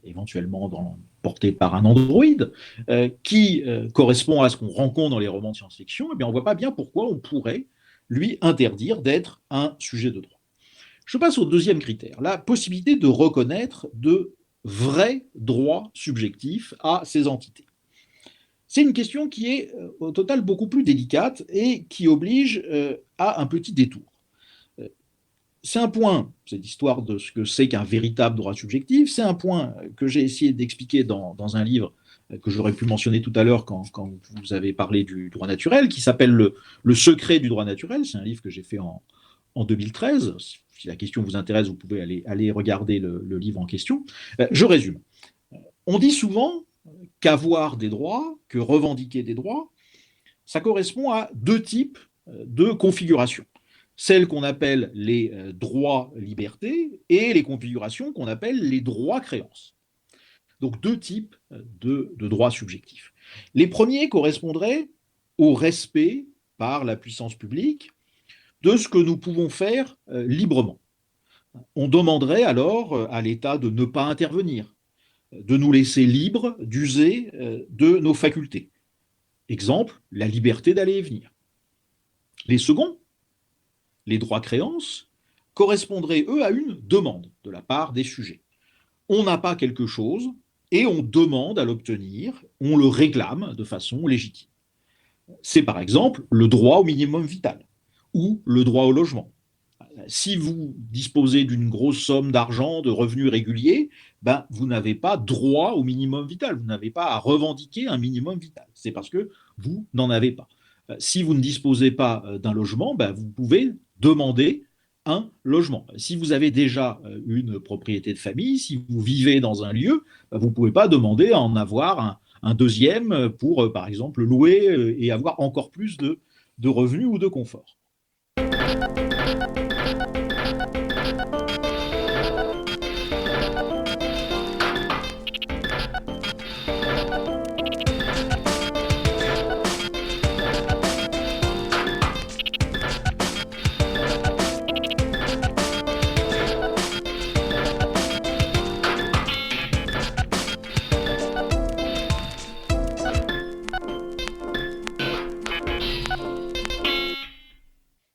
éventuellement portée par un androïde, qui correspond à ce qu'on rencontre dans les romans de science-fiction, eh bien on ne voit pas bien pourquoi on pourrait lui interdire d'être un sujet de droit. Je passe au deuxième critère, la possibilité de reconnaître de vrais droits subjectifs à ces entités. C'est une question qui est au total beaucoup plus délicate et qui oblige à un petit détour. C'est un point, cette histoire de ce que c'est qu'un véritable droit subjectif, c'est un point que j'ai essayé d'expliquer dans un livre que j'aurais pu mentionner tout à l'heure quand vous avez parlé du droit naturel, qui s'appelle le secret du droit naturel. C'est un livre que j'ai fait en 2013. Si la question vous intéresse, vous pouvez aller regarder le livre en question. Je résume. On dit souvent qu'avoir des droits, que revendiquer des droits, ça correspond à deux types de configurations. Celles qu'on appelle les droits-libertés et les configurations qu'on appelle les droits-créances. Donc deux types de droits subjectifs. Les premiers correspondraient au respect par la puissance publique de ce que nous pouvons faire librement. On demanderait alors à l'État de ne pas intervenir, de nous laisser libres d'user de nos facultés. Exemple, la liberté d'aller et venir. Les seconds, les droits-créances, correspondraient, eux, à une demande de la part des sujets. On n'a pas quelque chose et on demande à l'obtenir, on le réclame de façon légitime. C'est par exemple le droit au minimum vital ou le droit au logement. Si vous disposez d'une grosse somme d'argent, de revenus réguliers, ben, vous n'avez pas droit au minimum vital, vous n'avez pas à revendiquer un minimum vital. C'est parce que vous n'en avez pas. Si vous ne disposez pas d'un logement, ben, vous pouvez demander un logement. Si vous avez déjà une propriété de famille, si vous vivez dans un lieu, ben, vous ne pouvez pas demander à en avoir un deuxième pour, par exemple, louer et avoir encore plus de revenus ou de confort.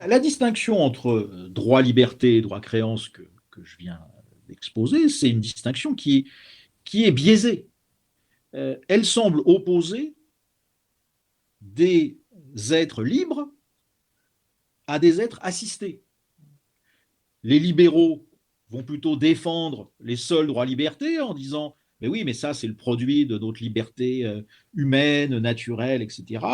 La distinction entre droit-liberté et droit-créance que je viens d'exposer, c'est une distinction qui est biaisée. Elle semble opposer des êtres libres à des êtres assistés. Les libéraux vont plutôt défendre les seuls droits-liberté en disant mais oui, mais ça, c'est le produit de notre liberté humaine, naturelle, etc.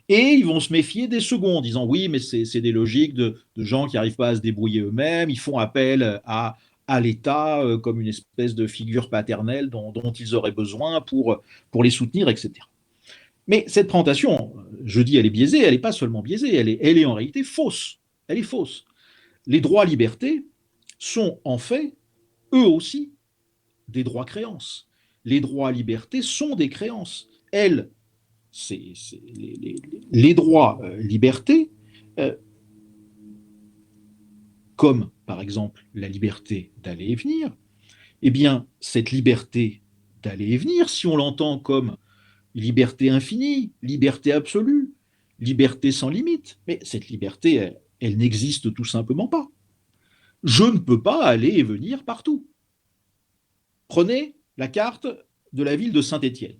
Et ils vont se méfier des seconds en disant oui, mais c'est des logiques de gens qui n'arrivent pas à se débrouiller eux-mêmes, ils font appel à l'État comme une espèce de figure paternelle dont ils auraient besoin pour les soutenir, etc. Mais cette présentation, je dis elle est biaisée, elle n'est pas seulement biaisée, elle est en réalité fausse. Elle est fausse. Les droits-libertés sont en fait, eux aussi, des droits-créances. Les droits-libertés sont des créances. Elles, les droits-libertés, comme par exemple la liberté d'aller et venir, eh bien, cette liberté d'aller et venir, si on l'entend comme liberté infinie, liberté absolue, liberté sans limite, mais cette liberté, elle n'existe tout simplement pas. Je ne peux pas aller et venir partout. Prenez la carte de la ville de Saint-Étienne.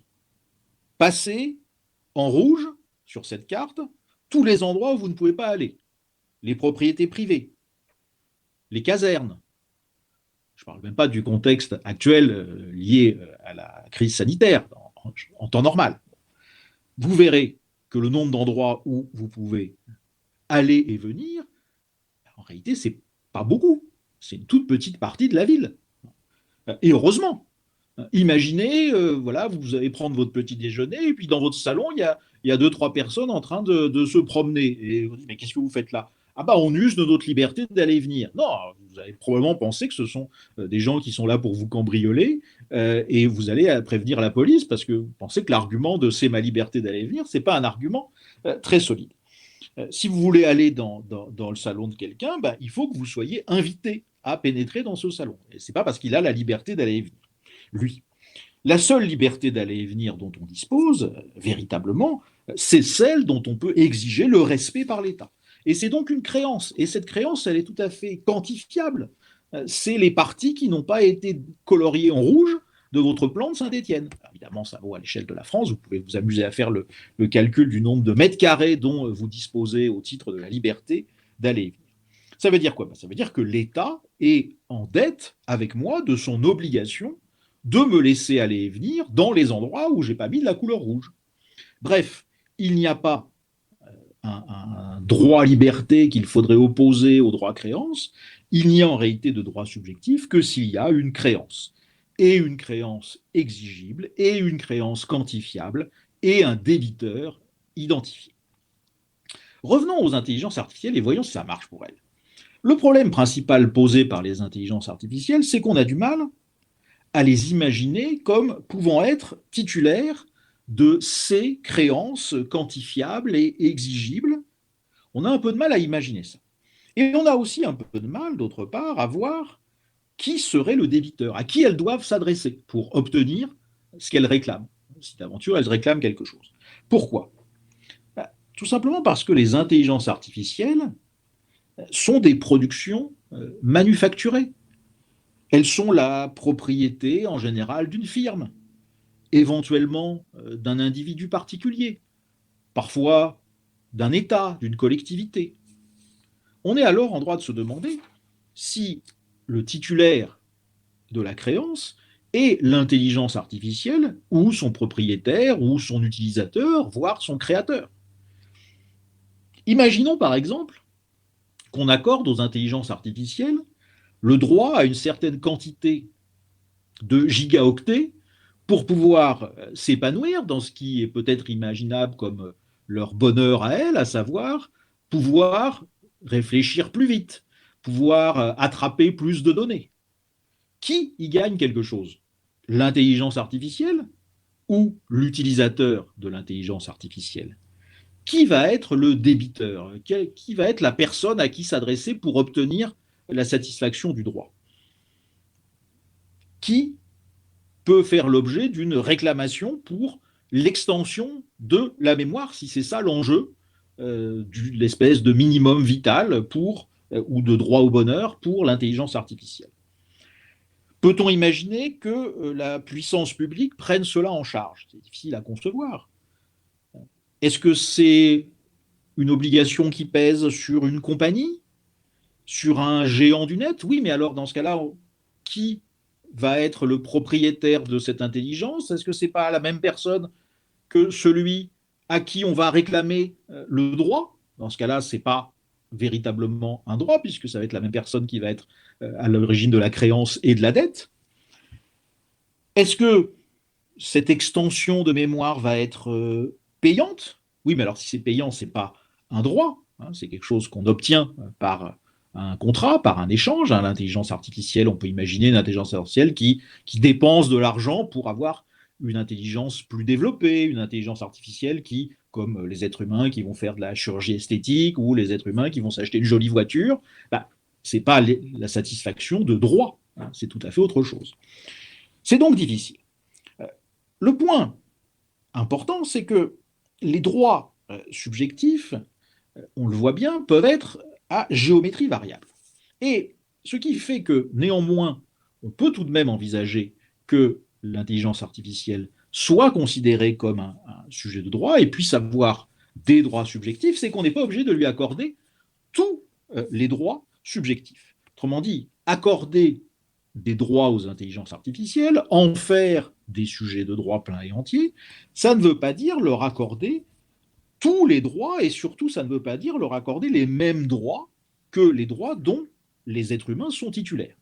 Passez en rouge sur cette carte tous les endroits où vous ne pouvez pas aller. Les propriétés privées, les casernes. Je ne parle même pas du contexte actuel lié à la crise sanitaire en temps normal. Vous verrez que le nombre d'endroits où vous pouvez aller et venir, en réalité, ce n'est pas beaucoup. C'est une toute petite partie de la ville. Et heureusement. Imaginez, voilà, vous allez prendre votre petit déjeuner et puis dans votre salon, il y a 2-3 personnes en train de se promener. Et vous dites, mais qu'est-ce que vous faites là? ah bah on use de notre liberté d'aller et venir. Non, vous allez probablement penser que ce sont des gens qui sont là pour vous cambrioler et vous allez prévenir la police parce que vous pensez que l'argument de c'est ma liberté d'aller et venir, c'est pas un argument très solide. Si vous voulez aller dans le salon de quelqu'un, bah, il faut que vous soyez invité à pénétrer dans ce salon. Et c'est pas parce qu'il a la liberté d'aller et venir, lui. La seule liberté d'aller et venir dont on dispose, véritablement, c'est celle dont on peut exiger le respect par l'État. Et c'est donc une créance. Et cette créance, elle est tout à fait quantifiable. C'est les parties qui n'ont pas été coloriées en rouge de votre plan de Saint-Étienne. Évidemment, ça vaut à l'échelle de la France. Vous pouvez vous amuser à faire le calcul du nombre de mètres carrés dont vous disposez au titre de la liberté d'aller et venir. Ça veut dire quoi? Ça veut dire que l'État est en dette avec moi de son obligation de me laisser aller et venir dans les endroits où je n'ai pas mis de la couleur rouge. Bref, il n'y a pas un droit liberté qu'il faudrait opposer au droit créance. Il n'y a en réalité de droit subjectif que s'il y a une créance. Et une créance exigible, et une créance quantifiable, et un débiteur identifié. Revenons aux intelligences artificielles et voyons si ça marche pour elles. Le problème principal posé par les intelligences artificielles, c'est qu'on a du mal à les imaginer comme pouvant être titulaires de ces créances quantifiables et exigibles. On a un peu de mal à imaginer ça. Et on a aussi un peu de mal, d'autre part, à voir qui serait le débiteur, à qui elles doivent s'adresser pour obtenir ce qu'elles réclament. Si d'aventure elles réclament quelque chose. Pourquoi? Tout simplement parce que les intelligences artificielles sont des productions manufacturées. Elles sont la propriété en général d'une firme, éventuellement d'un individu particulier, parfois d'un État, d'une collectivité. On est alors en droit de se demander si le titulaire de la créance est l'intelligence artificielle ou son propriétaire ou son utilisateur, voire son créateur. Imaginons par exemple qu'on accorde aux intelligences artificielles le droit à une certaine quantité de gigaoctets pour pouvoir s'épanouir dans ce qui est peut-être imaginable comme leur bonheur à elles, à savoir pouvoir réfléchir plus vite, pouvoir attraper plus de données. Qui y gagne quelque chose? L'intelligence artificielle ou l'utilisateur de l'intelligence artificielle? Qui va être le débiteur? Qui va être la personne à qui s'adresser pour obtenir la satisfaction du droit? Qui peut faire l'objet d'une réclamation pour l'extension de la mémoire, si c'est ça l'enjeu de l'espèce de minimum vital pour, ou de droit au bonheur pour l'intelligence artificielle? Peut-on imaginer que la puissance publique prenne cela en charge? C'est difficile à concevoir. Est-ce que c'est une obligation qui pèse sur une compagnie, sur un géant du net? Oui, mais alors dans ce cas-là, qui va être le propriétaire de cette intelligence? Est-ce que ce n'est pas la même personne que celui à qui on va réclamer le droit? Dans ce cas-là, ce n'est pas véritablement un droit, puisque ça va être la même personne qui va être à l'origine de la créance et de la dette. Est-ce que cette extension de mémoire va être payante? Oui, mais alors si c'est payant, ce n'est pas un droit, hein, c'est quelque chose qu'on obtient par un contrat, par un échange. Hein. L'intelligence artificielle, on peut imaginer une intelligence artificielle qui dépense de l'argent pour avoir une intelligence plus développée, une intelligence artificielle qui, comme les êtres humains qui vont faire de la chirurgie esthétique ou les êtres humains qui vont s'acheter une jolie voiture, bah, ce n'est pas la satisfaction de droit, hein, c'est tout à fait autre chose. C'est donc difficile. Le point important, c'est que les droits subjectifs, on le voit bien, peuvent être à géométrie variable. Et ce qui fait que, néanmoins, on peut tout de même envisager que l'intelligence artificielle soit considérée comme un sujet de droit et puisse avoir des droits subjectifs, c'est qu'on n'est pas obligé de lui accorder tous les droits subjectifs. Autrement dit, accorder des droits aux intelligences artificielles, en faire des sujets de droit pleins et entiers, ça ne veut pas dire leur accorder tous les droits, et surtout, ça ne veut pas dire leur accorder les mêmes droits que les droits dont les êtres humains sont titulaires.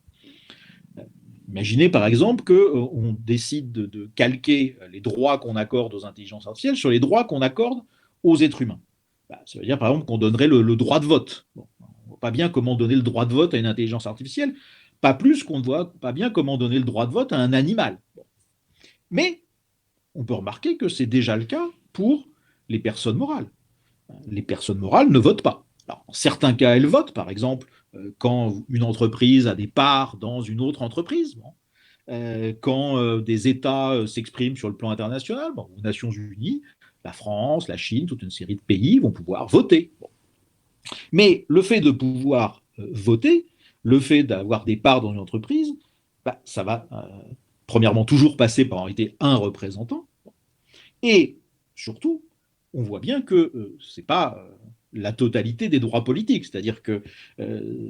Imaginez par exemple qu'on décide de calquer les droits qu'on accorde aux intelligences artificielles sur les droits qu'on accorde aux êtres humains. Ça veut dire par exemple qu'on donnerait le droit de vote. Bon, pas bien comment donner le droit de vote à une intelligence artificielle, pas plus qu'on ne voit pas bien comment donner le droit de vote à un animal. Bon. Mais on peut remarquer que c'est déjà le cas pour les personnes morales. Les personnes morales ne votent pas. Alors, en certains cas, elles votent, par exemple, quand une entreprise a des parts dans une autre entreprise, bon. Quand des États s'expriment sur le plan international, bon, aux Nations Unies, la France, la Chine, toute une série de pays vont pouvoir voter. Bon. Mais le fait de pouvoir voter, le fait d'avoir des parts dans une entreprise, bah, ça va premièrement toujours passer par en réalité un représentant. Et surtout, on voit bien que ce n'est pas la totalité des droits politiques. C'est-à-dire que,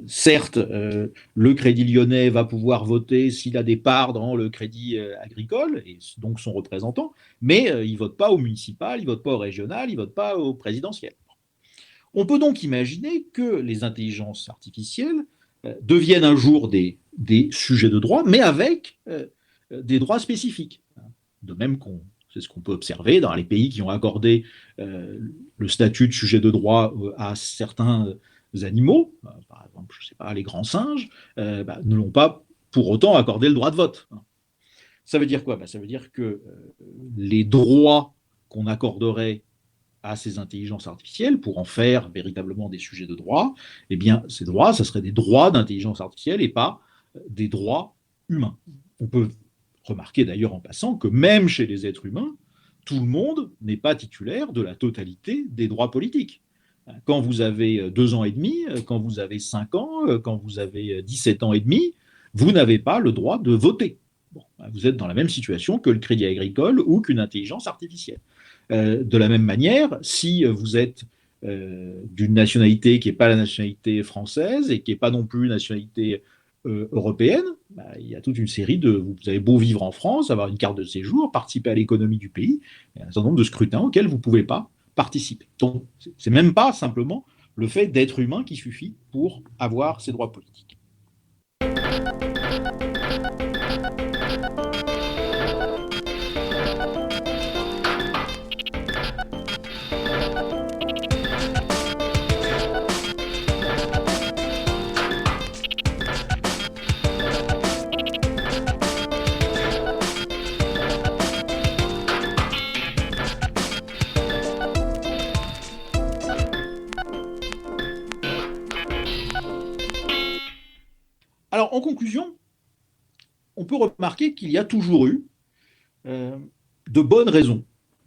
certes, le Crédit Lyonnais va pouvoir voter s'il a des parts dans le Crédit Agricole, et donc son représentant, mais il ne vote pas au municipal, il ne vote pas au régional, il ne vote pas au présidentiel. On peut donc imaginer que les intelligences artificielles deviennent un jour des sujets de droit, mais avec des droits spécifiques. De même c'est ce qu'on peut observer dans les pays qui ont accordé le statut de sujet de droit à certains animaux, par exemple, je ne sais pas, les grands singes, ne l'ont pas pour autant accordé le droit de vote. Ça veut dire quoi? Ça veut dire que les droits qu'on accorderait à ces intelligences artificielles pour en faire véritablement des sujets de droit, eh bien, ces droits, ça serait des droits d'intelligence artificielle et pas des droits humains. On peut remarquer d'ailleurs en passant que même chez les êtres humains, tout le monde n'est pas titulaire de la totalité des droits politiques. Quand vous avez 2 ans et demi, quand vous avez 5 ans, quand vous avez 17 ans et demi, vous n'avez pas le droit de voter. Bon, vous êtes dans la même situation que le Crédit Agricole ou qu'une intelligence artificielle. De la même manière, si vous êtes d'une nationalité qui n'est pas la nationalité française et qui n'est pas non plus une nationalité européenne, il y a toute une série de... Vous avez beau vivre en France, avoir une carte de séjour, participer à l'économie du pays, il y a un certain nombre de scrutins auxquels vous ne pouvez pas participer. Donc, c'est même pas simplement le fait d'être humain qui suffit pour avoir ces droits politiques. Alors, en conclusion, on peut remarquer qu'il y a toujours eu de bonnes raisons.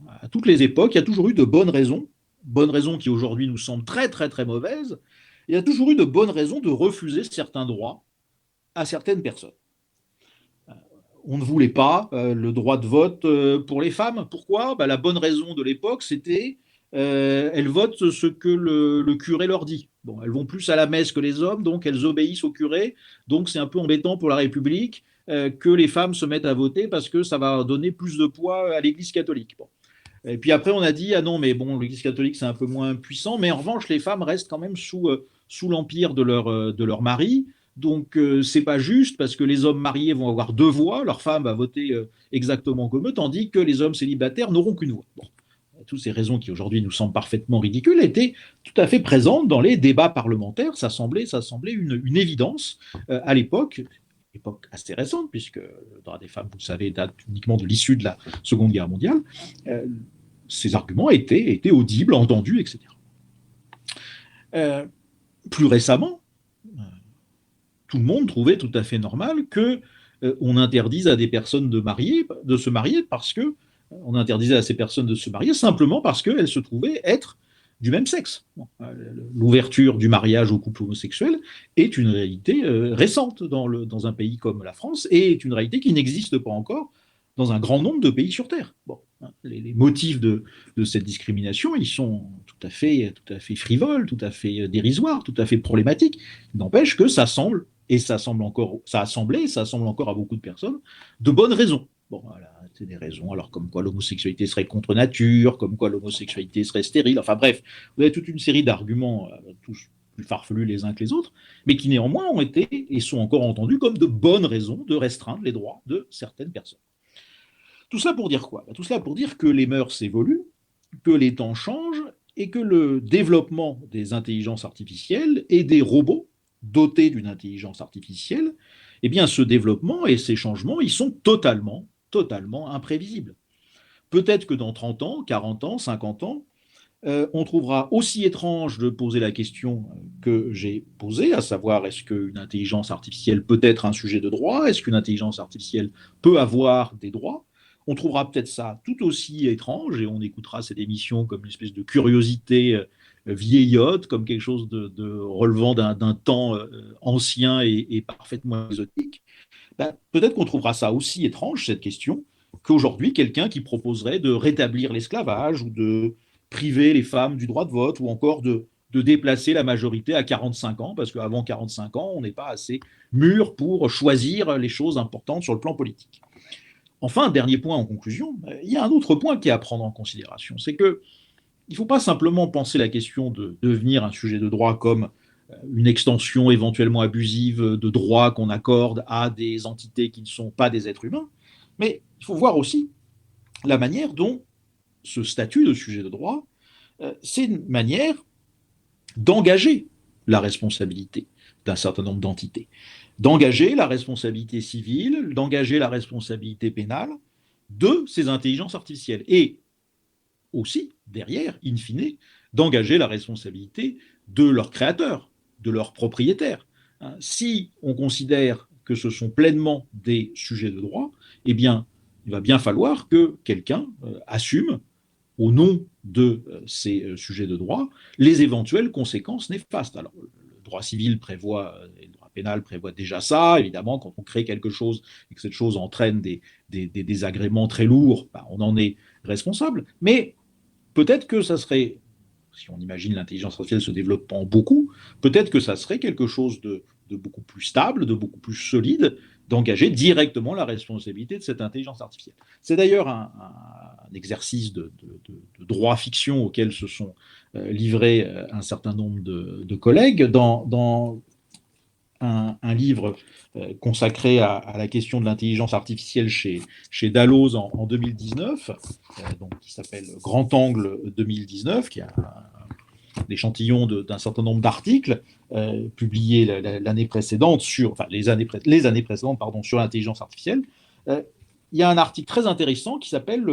À toutes les époques, il y a toujours eu de bonnes raisons qui aujourd'hui nous semblent très très très mauvaises. Il y a toujours eu de bonnes raisons de refuser certains droits à certaines personnes. On ne voulait pas le droit de vote pour les femmes. Pourquoi? La bonne raison de l'époque, c'était elles votent ce que le curé leur dit. Bon, elles vont plus à la messe que les hommes, donc elles obéissent au curé. Donc c'est un peu embêtant pour la République que les femmes se mettent à voter parce que ça va donner plus de poids à l'Église catholique. Bon. Et puis après, on a dit, ah non, mais bon, l'Église catholique, c'est un peu moins puissant, mais en revanche, les femmes restent quand même sous l'empire de leur mari. Donc, c'est pas juste parce que les hommes mariés vont avoir 2 voix, leur femme va voter exactement comme eux, tandis que les hommes célibataires n'auront qu'une voix. Bon. Toutes ces raisons qui aujourd'hui nous semblent parfaitement ridicules étaient tout à fait présentes dans les débats parlementaires. Ça semblait une évidence à l'époque assez récente, puisque le droit des femmes, vous le savez, date uniquement de l'issue de la Seconde Guerre mondiale. Ces arguments étaient audibles, entendus, etc. Plus récemment, tout le monde trouvait tout à fait normal qu'on interdise à des personnes de se marier parce que on interdisait à ces personnes de se marier simplement parce qu'elles se trouvaient être du même sexe. Bon, l'ouverture du mariage aux couples homosexuels est une réalité récente dans un pays comme la France et est une réalité qui n'existe pas encore dans un grand nombre de pays sur Terre. Bon, les motifs de cette discrimination, ils sont tout à fait frivoles, tout à fait dérisoires, tout à fait problématiques. N'empêche que ça semble, et ça semble encore à beaucoup de personnes, de bonnes raisons. Bon, voilà, c'est des raisons, alors comme quoi l'homosexualité serait contre nature, comme quoi l'homosexualité serait stérile, enfin bref, vous avez toute une série d'arguments, tous plus farfelus les uns que les autres, mais qui néanmoins ont été et sont encore entendus comme de bonnes raisons de restreindre les droits de certaines personnes. Tout cela pour dire quoi? Tout cela pour dire que les mœurs évoluent, que les temps changent, est que le développement des intelligences artificielles et des robots dotés d'une intelligence artificielle, eh bien ce développement et ces changements, ils sont totalement imprévisibles. Peut-être que dans 30 ans, 40 ans, 50 ans, on trouvera aussi étrange de poser la question que j'ai posée, à savoir est-ce qu'une intelligence artificielle peut être un sujet de droit? Est-ce qu'une intelligence artificielle peut avoir des droits? On trouvera peut-être ça tout aussi étrange et on écoutera cette émission comme une espèce de curiosité vieillotte, comme quelque chose de relevant d'un temps ancien et parfaitement exotique. Ben, peut-être qu'on trouvera ça aussi étrange, cette question, qu'aujourd'hui, quelqu'un qui proposerait de rétablir l'esclavage ou de priver les femmes du droit de vote ou encore de déplacer la majorité à 45 ans, parce qu'avant 45 ans, on n'est pas assez mûr pour choisir les choses importantes sur le plan politique. Enfin, dernier point en conclusion, il y a un autre point qui est à prendre en considération, c'est que il ne faut pas simplement penser la question de devenir un sujet de droit comme une extension éventuellement abusive de droits qu'on accorde à des entités qui ne sont pas des êtres humains, mais il faut voir aussi la manière dont ce statut de sujet de droit, c'est une manière d'engager la responsabilité d'un certain nombre d'entités, d'engager la responsabilité civile, d'engager la responsabilité pénale de ces intelligences artificielles et aussi, derrière, in fine, d'engager la responsabilité de leurs créateurs, de leurs propriétaires. Si on considère que ce sont pleinement des sujets de droit, eh bien, il va bien falloir que quelqu'un assume, au nom de ces sujets de droit, les éventuelles conséquences néfastes. Alors, le droit civil prévoit, et le droit pénal prévoit déjà ça. Évidemment, quand on crée quelque chose et que cette chose entraîne des désagréments très lourds, ben, on en est responsable. Mais peut-être que ça serait, si on imagine l'intelligence artificielle se développant beaucoup, peut-être que ça serait quelque chose de beaucoup plus stable, de beaucoup plus solide, d'engager directement la responsabilité de cette intelligence artificielle. C'est d'ailleurs un exercice de droit-fiction auquel se sont livrés un certain nombre de collègues dans un livre consacré à la question de l'intelligence artificielle chez Dalloz en 2019, donc, qui s'appelle Grand Angle 2019, qui a l'échantillon d'un certain nombre d'articles publiés l'année précédente les années précédentes sur l'intelligence artificielle. Il y a un article très intéressant qui s'appelle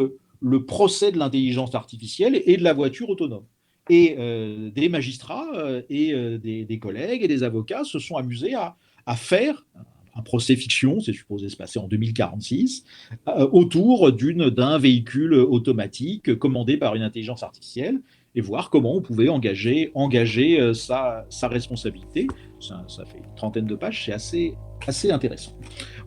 le procès de l'intelligence artificielle et de la voiture autonome. Et des magistrats et des collègues et des avocats se sont amusés à faire un procès fiction, c'est supposé se passer en 2046, autour d'un véhicule automatique commandé par une intelligence artificielle et voir comment on pouvait engager sa responsabilité. Ça fait une trentaine de pages, c'est assez intéressant.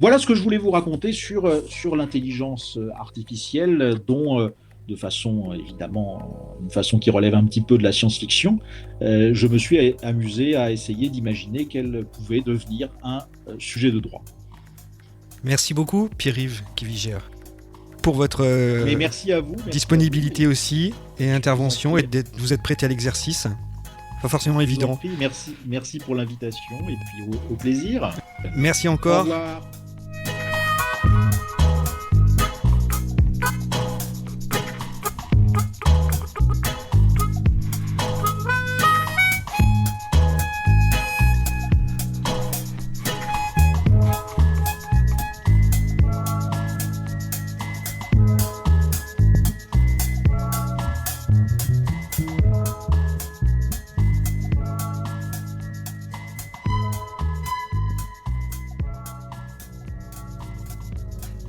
Voilà ce que je voulais vous raconter sur l'intelligence artificielle, dont de façon, évidemment, une façon qui relève un petit peu de la science-fiction, je me suis amusé à essayer d'imaginer qu'elle pouvait devenir un sujet de droit. Merci beaucoup, Pierre-Yves Kivigère, pour votre merci à vous, disponibilité aussi et intervention, et vous êtes prêté à l'exercice. Pas forcément évident. Merci pour l'invitation et puis au plaisir. Merci encore. Au revoir.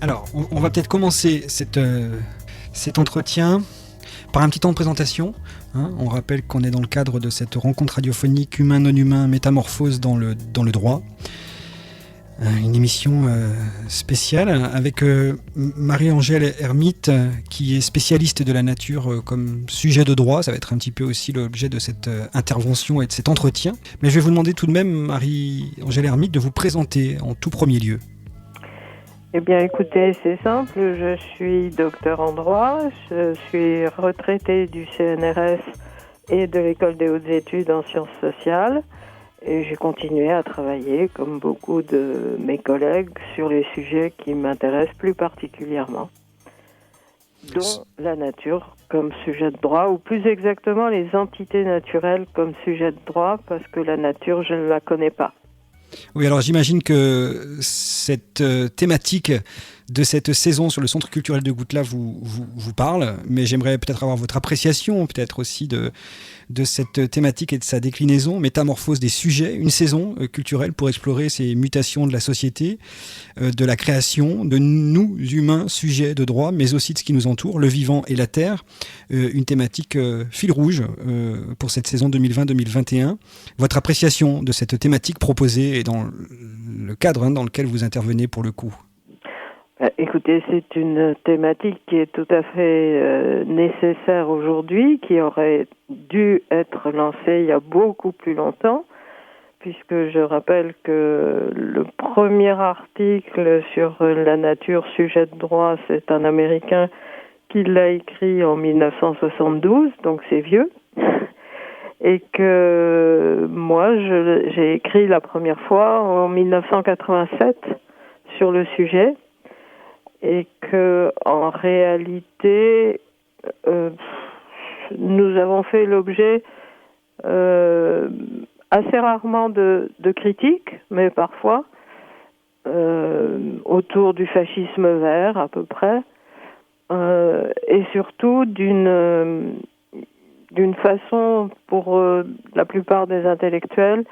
Alors, on va peut-être commencer cet entretien par un petit temps de présentation. On rappelle qu'on est dans le cadre de cette rencontre radiophonique humain-non humain, métamorphose dans le droit. Une émission spéciale avec Marie-Angèle Hermite, qui est spécialiste de la nature comme sujet de droit. Ça va être un petit peu aussi l'objet de cette intervention et de cet entretien. Mais je vais vous demander tout de même, Marie-Angèle Hermite, de vous présenter en tout premier lieu. Eh bien, écoutez, c'est simple. Je suis docteur en droit. Je suis retraitée du CNRS et de l'École des hautes études en sciences sociales. Et j'ai continué à travailler, comme beaucoup de mes collègues, sur les sujets qui m'intéressent plus particulièrement. dont la nature comme sujet de droit, ou plus exactement les entités naturelles comme sujet de droit, parce que la nature, je ne la connais pas. Oui, alors j'imagine que cette thématique de cette saison sur le Centre culturel de Gouttela vous parle, mais j'aimerais peut-être avoir votre appréciation, peut-être aussi de cette thématique et de sa déclinaison, métamorphose des sujets, une saison culturelle pour explorer ces mutations de la société, de la création, de nous humains, sujets de droit, mais aussi de ce qui nous entoure, le vivant et la terre, une thématique fil rouge pour cette saison 2020-2021. Votre appréciation de cette thématique proposée et dans le cadre dans lequel vous intervenez pour le coup. Écoutez, c'est une thématique qui est tout à fait nécessaire aujourd'hui, qui aurait dû être lancée il y a beaucoup plus longtemps, puisque je rappelle que le premier article sur la nature sujet de droit, c'est un Américain qui l'a écrit en 1972, donc c'est vieux, et que moi j'ai écrit la première fois en 1987 sur le sujet. Et que en réalité, nous avons fait l'objet assez rarement de critiques, mais parfois autour du fascisme vert à peu près, et surtout d'une façon pour la plupart des intellectuels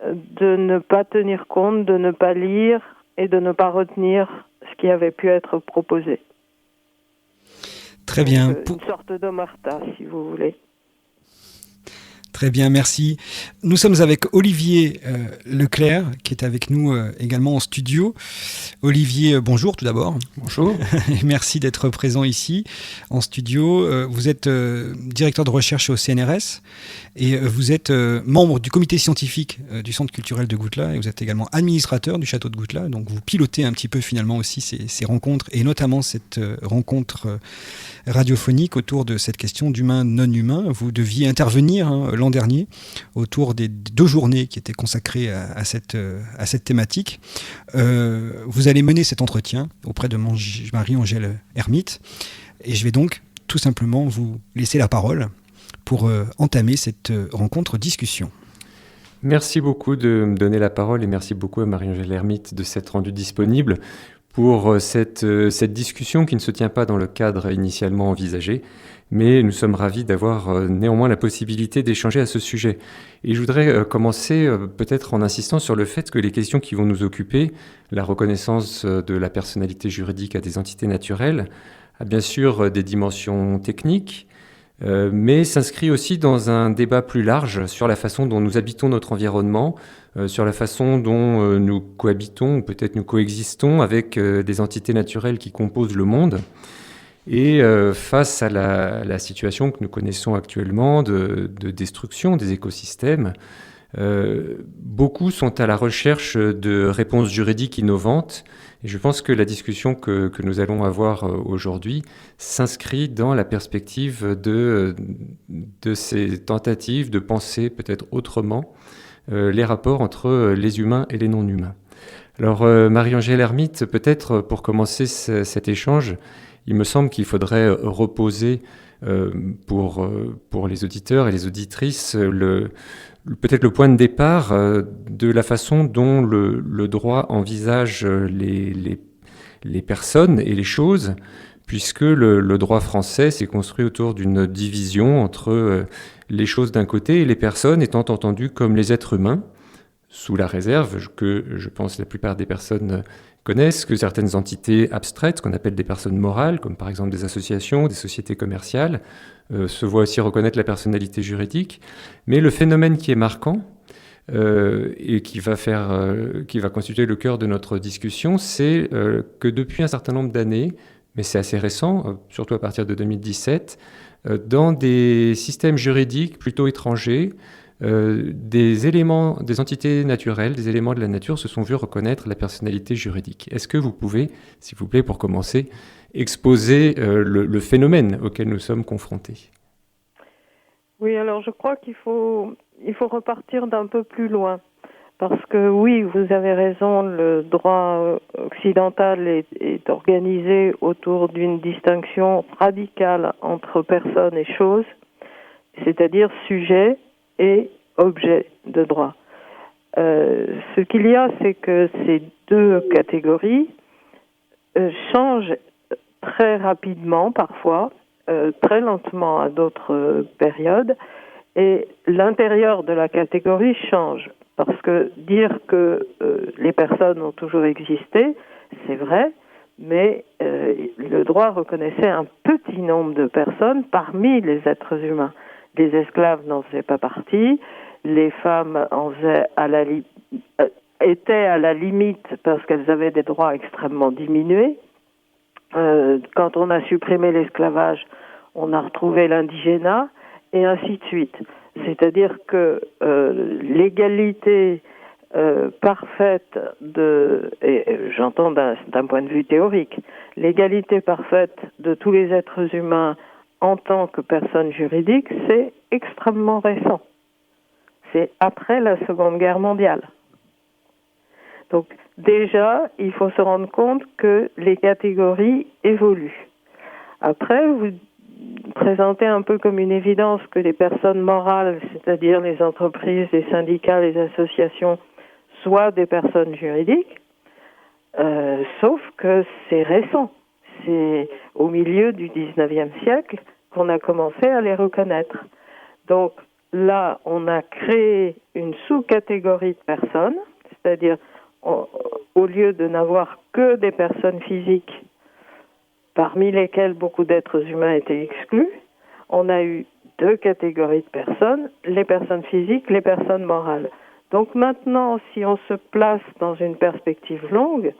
de ne pas tenir compte, de ne pas lire et de ne pas retenir ce qui avait pu être proposé. Très bien. Donc, une sorte d'omerta, si vous voulez. Très bien, merci. Nous sommes avec Olivier Leclerc, qui est avec nous également en studio. Olivier, bonjour tout d'abord. Bonjour. Merci d'être présent ici en studio. Vous êtes directeur de recherche au CNRS et vous êtes membre du comité scientifique du Centre culturel de Gouttela et vous êtes également administrateur du château de Gouttela. Donc vous pilotez un petit peu finalement aussi ces rencontres et notamment cette rencontre radiophonique autour de cette question d'humain non humain. Vous deviez intervenir l'an dernier autour des 2 journées qui étaient consacrées à cette thématique. Vous allez mener cet entretien auprès de Marie-Angèle Hermite et je vais donc tout simplement vous laisser la parole pour entamer cette rencontre-discussion. Merci beaucoup de me donner la parole et merci beaucoup à Marie-Angèle Hermite de s'être rendue disponible pour cette discussion qui ne se tient pas dans le cadre initialement envisagé, mais nous sommes ravis d'avoir néanmoins la possibilité d'échanger à ce sujet. Et je voudrais commencer peut-être en insistant sur le fait que les questions qui vont nous occuper, la reconnaissance de la personnalité juridique à des entités naturelles, a bien sûr des dimensions techniques, mais s'inscrit aussi dans un débat plus large sur la façon dont nous habitons notre environnement, sur la façon dont nous cohabitons, ou peut-être nous coexistons avec des entités naturelles qui composent le monde. Et face à la situation que nous connaissons actuellement de destruction des écosystèmes, beaucoup sont à la recherche de réponses juridiques innovantes. Et je pense que la discussion que nous allons avoir aujourd'hui s'inscrit dans la perspective de ces tentatives de penser peut-être autrement les rapports entre les humains et les non-humains. Alors Marie-Angèle Hermite, peut-être pour commencer cet échange, il me semble qu'il faudrait reposer pour les auditeurs et les auditrices peut-être le point de départ de la façon dont le droit envisage les personnes et les choses, puisque le droit français s'est construit autour d'une division entre les choses d'un côté et les personnes étant entendues comme les êtres humains, sous la réserve que je pense la plupart des personnes connaissent, que certaines entités abstraites, qu'on appelle des personnes morales, comme par exemple des associations, des sociétés commerciales, se voient aussi reconnaître la personnalité juridique. Mais le phénomène qui est marquant et qui va constituer le cœur de notre discussion, c'est que depuis un certain nombre d'années, mais c'est assez récent, surtout à partir de 2017, dans des systèmes juridiques plutôt étrangers, des entités naturelles, des éléments de la nature se sont vus reconnaître la personnalité juridique. Est-ce que vous pouvez, s'il vous plaît, pour commencer, exposer le phénomène auquel nous sommes confrontés ? Oui, alors je crois qu'il faut repartir d'un peu plus loin. parce que oui, vous avez raison, le droit occidental est organisé autour d'une distinction radicale entre personne et chose, c'est-à-dire sujet et objet de droit. Ce qu'il y a, c'est que ces deux catégories changent très rapidement parfois, très lentement à d'autres périodes, et l'intérieur de la catégorie change. Parce que dire que les personnes ont toujours existé, c'est vrai, mais le droit reconnaissait un petit nombre de personnes parmi les êtres humains. Les esclaves n'en faisaient pas partie, les femmes en faisaient étaient à la limite parce qu'elles avaient des droits extrêmement diminués. Quand on a supprimé l'esclavage, on a retrouvé l'indigénat, et ainsi de suite. C'est-à-dire que l'égalité parfaite et j'entends d'un point de vue théorique, l'égalité parfaite de tous les êtres humains en tant que personnes juridiques, c'est extrêmement récent. C'est après la Seconde Guerre mondiale. Donc déjà, il faut se rendre compte que les catégories évoluent. Après, vous présentez un peu comme une évidence que les personnes morales, c'est-à-dire les entreprises, les syndicats, les associations, soient des personnes juridiques, sauf que c'est récent. C'est au milieu du 19e siècle qu'on a commencé à les reconnaître. Donc là, on a créé une sous-catégorie de personnes, c'est-à-dire au lieu de n'avoir que des personnes physiques, parmi lesquelles beaucoup d'êtres humains étaient exclus, on a eu deux catégories de personnes, les personnes physiques, les personnes morales. Donc maintenant, si on se place dans une perspective longue,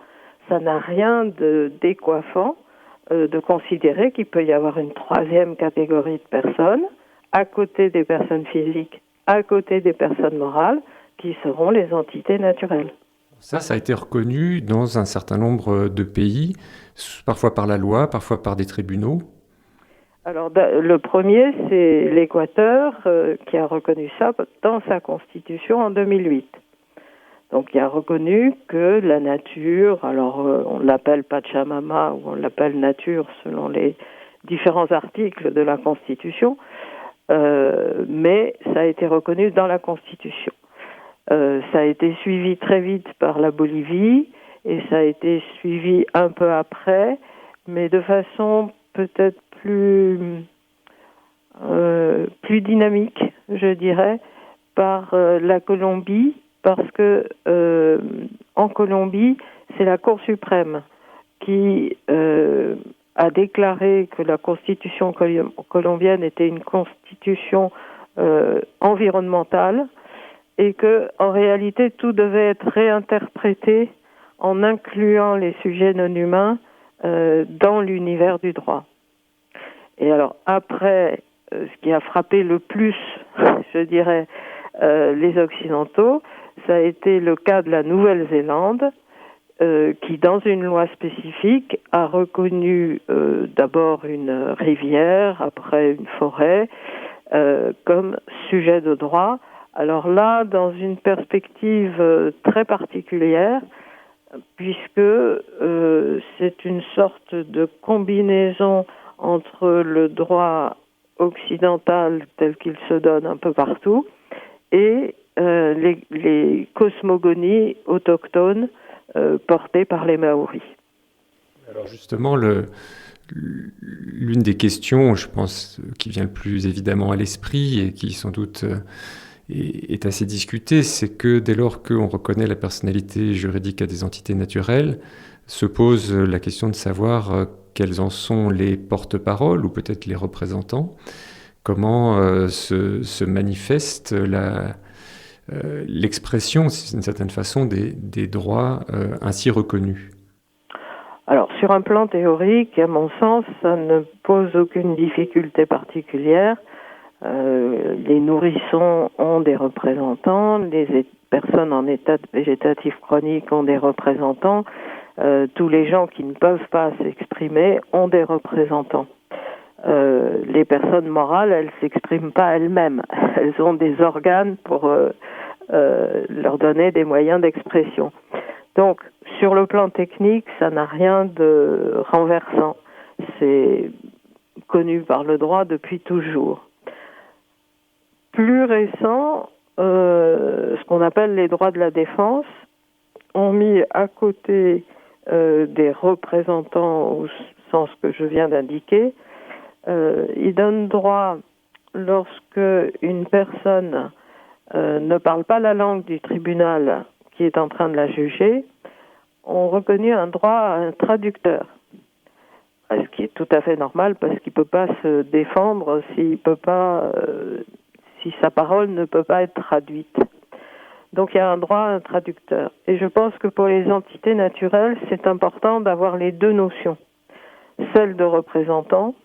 ça n'a rien de décoiffant de considérer qu'il peut y avoir une troisième catégorie de personnes, à côté des personnes physiques, à côté des personnes morales, qui seront les entités naturelles. Ça a été reconnu dans un certain nombre de pays, parfois par la loi, parfois par des tribunaux. Alors, le premier, c'est l'Équateur qui a reconnu ça dans sa constitution en 2008. Donc, il a reconnu que la nature, alors on l'appelle Pachamama ou on l'appelle nature selon les différents articles de la Constitution, mais ça a été reconnu dans la Constitution. Ça a été suivi très vite par la Bolivie et ça a été suivi un peu après, mais de façon peut-être plus dynamique, je dirais, par la Colombie, parce que en Colombie, c'est la Cour suprême qui a déclaré que la constitution colombienne était une constitution environnementale, et que, en réalité, tout devait être réinterprété en incluant les sujets non humains dans l'univers du droit. Et alors, après, ce qui a frappé le plus, je dirais, les Occidentaux, ça a été le cas de la Nouvelle-Zélande, qui, dans une loi spécifique, a reconnu d'abord une rivière, après une forêt, comme sujet de droit. Alors là, dans une perspective très particulière, puisque c'est une sorte de combinaison entre le droit occidental tel qu'il se donne un peu partout et les cosmogonies autochtones portées par les Maoris. Alors justement, l'une des questions, je pense, qui vient le plus évidemment à l'esprit et qui sans doute est assez discutée, c'est que dès lors qu'on reconnaît la personnalité juridique à des entités naturelles, se pose la question de savoir quels en sont les porte-paroles ou peut-être les représentants, comment se manifeste l'expression, d'une certaine façon, des droits ainsi reconnus. Alors, sur un plan théorique, à mon sens, ça ne pose aucune difficulté particulière. Les nourrissons ont des représentants, les personnes en état végétatif chronique ont des représentants, tous les gens qui ne peuvent pas s'exprimer ont des représentants. Les personnes morales, elles ne s'expriment pas elles-mêmes, elles ont des organes pour leur donner des moyens d'expression. Donc, sur le plan technique, ça n'a rien de renversant. C'est connu par le droit depuis toujours. Plus récent, ce qu'on appelle les droits de la défense ont mis à côté des représentants au sens que je viens d'indiquer. Ils donnent droit, lorsque une personne ne parle pas la langue du tribunal qui est en train de la juger, ont reconnu un droit à un traducteur. Ce qui est tout à fait normal parce qu'il ne peut pas se défendre si sa parole ne peut pas être traduite. Donc il y a un droit à un traducteur. Et je pense que pour les entités naturelles, c'est important d'avoir les deux notions. Celle de représentant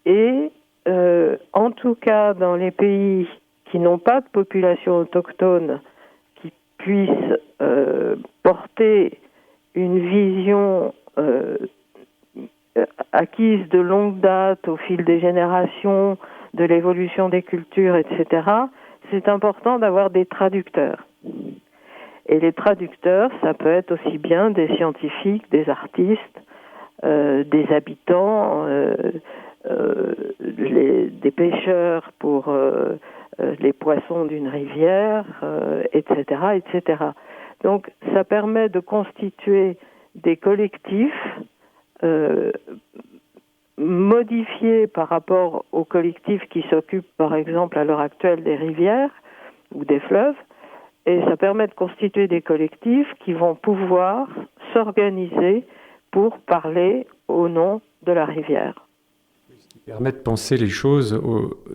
et, en tout cas dans les pays qui n'ont pas de population autochtone qui puissent porter une vision acquise de longue date au fil des générations, de l'évolution des cultures, etc., c'est important d'avoir des traducteurs. Et les traducteurs, ça peut être aussi bien des scientifiques, des artistes, des habitants, des pêcheurs pour les poissons d'une rivière, etc., etc. Donc, ça permet de constituer des collectifs modifiés par rapport aux collectifs qui s'occupent, par exemple, à l'heure actuelle des rivières ou des fleuves, et ça permet de constituer des collectifs qui vont pouvoir s'organiser pour parler au nom de la rivière. Ce qui permet de penser les choses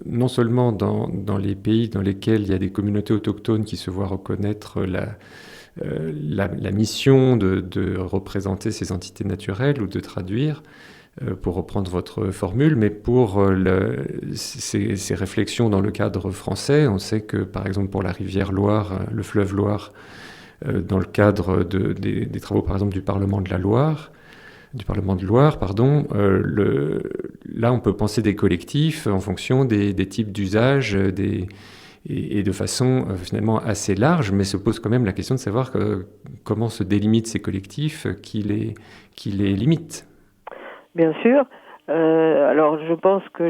non seulement dans les pays dans lesquels il y a des communautés autochtones qui se voient reconnaître la mission de représenter ces entités naturelles ou de traduire, pour reprendre votre formule, mais pour ces réflexions dans le cadre français, on sait que par exemple pour la rivière Loire, le fleuve Loire, dans le cadre des travaux par exemple du Parlement de Loire, là on peut penser des collectifs en fonction des types d'usages, et de façon finalement assez large, mais se pose quand même la question de savoir comment se délimitent ces collectifs, qui les limitent. Bien sûr. Alors, je pense que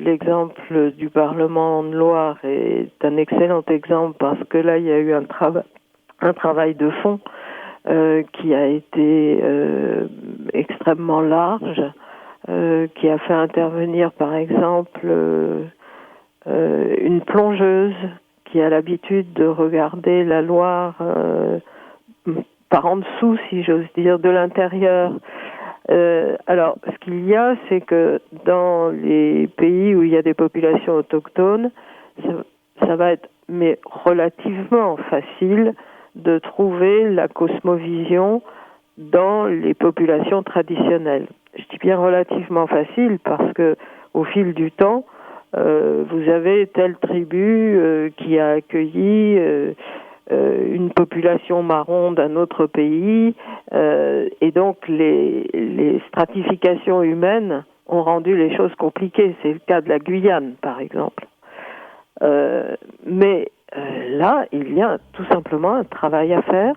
l'exemple du Parlement de Loire est un excellent exemple parce que là, il y a eu un travail de fond qui a été extrêmement large, qui a fait intervenir, par exemple, une plongeuse qui a l'habitude de regarder la Loire par en dessous, si j'ose dire, de l'intérieur. Alors, ce qu'il y a, c'est que dans les pays où il y a des populations autochtones, ça va être relativement facile de trouver la cosmovision dans les populations traditionnelles. Je dis bien relativement facile parce que au fil du temps, vous avez telle tribu qui a accueilli une population marron d'un autre pays, et donc les stratifications humaines ont rendu les choses compliquées. C'est le cas de la Guyane, par exemple. Mais là, il y a tout simplement un travail à faire.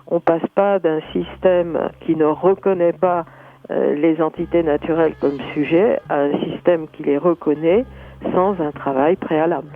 On passe pas d'un système qui ne reconnaît pas les entités naturelles comme sujet à un système qui les reconnaît sans un travail préalable.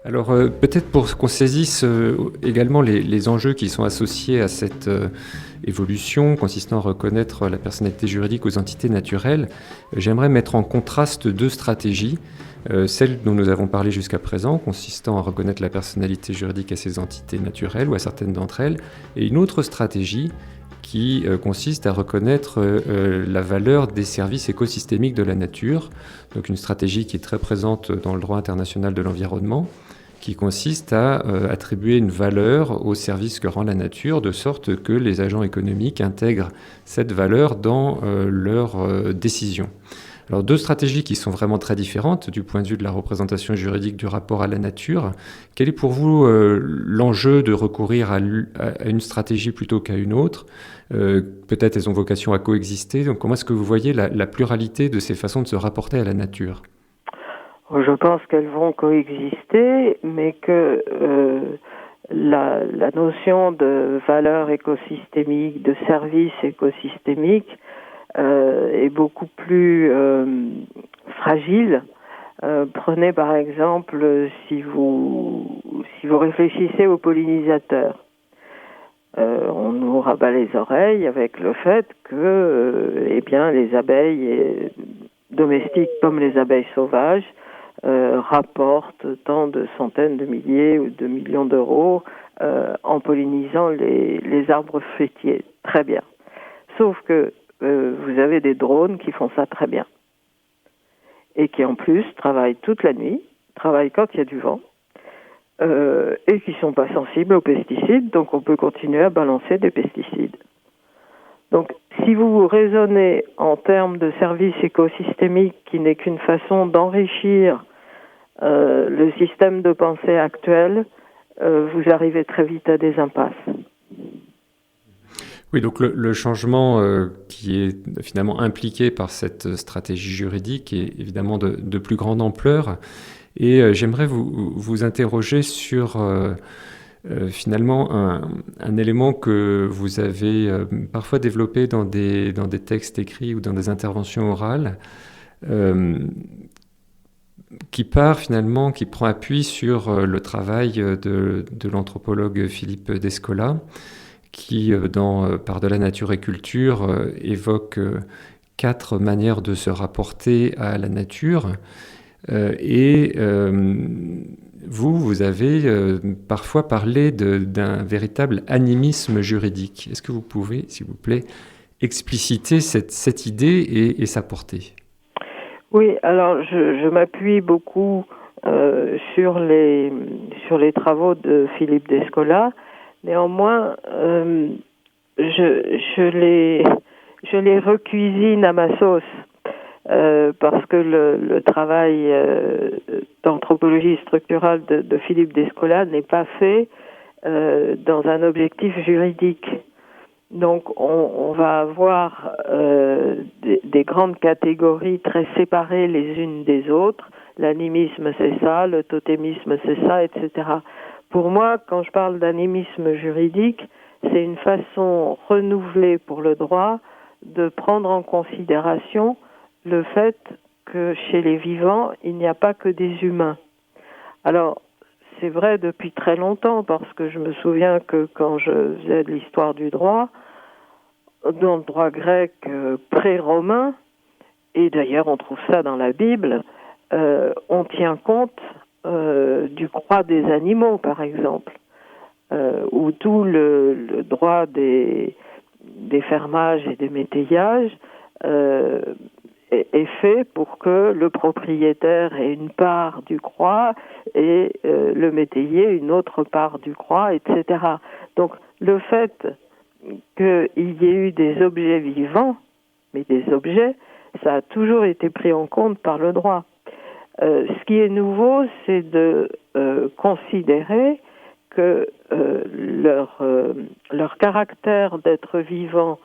Alors peut-être pour qu'on saisisse également les enjeux qui sont associés à cette évolution consistant à reconnaître la personnalité juridique aux entités naturelles, j'aimerais mettre en contraste deux stratégies. Celle dont nous avons parlé jusqu'à présent, consistant à reconnaître la personnalité juridique à ces entités naturelles ou à certaines d'entre elles, et une autre stratégie qui consiste à reconnaître la valeur des services écosystémiques de la nature, donc une stratégie qui est très présente dans le droit international de l'environnement, qui consiste à attribuer une valeur aux services que rend la nature, de sorte que les agents économiques intègrent cette valeur dans leurs décisions. Alors deux stratégies qui sont vraiment très différentes du point de vue de la représentation juridique du rapport à la nature. Quel est pour vous l'enjeu de recourir à une stratégie plutôt qu'à une autre? Peut-être elles ont vocation à coexister. Donc comment est-ce que vous voyez la pluralité de ces façons de se rapporter à la nature? Je pense qu'elles vont coexister, mais que la notion de valeur écosystémique, de service écosystémique, est beaucoup plus fragile. Prenez par exemple, si vous réfléchissez aux pollinisateurs, on nous rabat les oreilles avec le fait que les abeilles domestiques comme les abeilles sauvages rapportent tant de centaines de milliers ou de millions d'euros en pollinisant les arbres fruitiers. Très bien. Sauf que vous avez des drones qui font ça très bien. Et qui en plus travaillent toute la nuit, travaillent quand il y a du vent, et qui ne sont pas sensibles aux pesticides, donc on peut continuer à balancer des pesticides. Donc si vous raisonnez en termes de service écosystémique qui n'est qu'une façon d'enrichir le système de pensée actuel, vous arrivez très vite à des impasses. Oui, donc le changement qui est finalement impliqué par cette stratégie juridique est évidemment de plus grande ampleur. Et j'aimerais vous interroger sur finalement un élément que vous avez parfois développé dans des textes écrits ou dans des interventions orales, qui prend appui sur le travail de l'anthropologue Philippe Descola, qui, dans Par-delà nature et culture, évoque 4 manières de se rapporter à la nature. Vous avez parfois parlé d'un véritable animisme juridique. Est-ce que vous pouvez, s'il vous plaît, expliciter cette idée et sa portée? Oui, alors je m'appuie beaucoup sur les travaux de Philippe Descola. Néanmoins, je les recuisine à ma sauce parce que le travail d'anthropologie structurale de Philippe Descola n'est pas fait dans un objectif juridique. Donc on va avoir des grandes catégories très séparées les unes des autres. L'animisme c'est ça, le totémisme c'est ça, etc. Pour moi, quand je parle d'animisme juridique, c'est une façon renouvelée pour le droit de prendre en considération le fait que chez les vivants, il n'y a pas que des humains. Alors, c'est vrai depuis très longtemps, parce que je me souviens que quand je faisais de l'histoire du droit, dans le droit grec pré-romain, et d'ailleurs on trouve ça dans la Bible, on tient compte du droit des animaux, par exemple, où tout le droit des fermages et des métayages est fait pour que le propriétaire ait une part du croix et le métayer une autre part du croix, etc. Donc le fait qu'il y ait eu des objets vivants, mais des objets, ça a toujours été pris en compte par le droit. Ce qui est nouveau, c'est de considérer que leur caractère d'être vivant,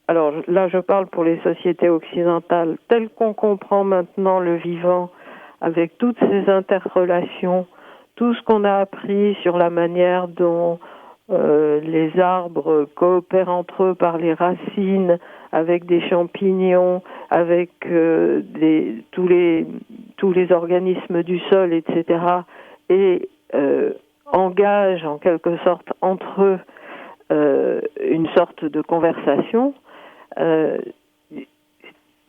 alors là je parle pour les sociétés occidentales, tel qu'on comprend maintenant le vivant, avec toutes ces interrelations, tout ce qu'on a appris sur la manière dont les arbres coopèrent entre eux par les racines, avec des champignons, avec tous les organismes du sol, etc., et engagent en quelque sorte entre eux une sorte de conversation.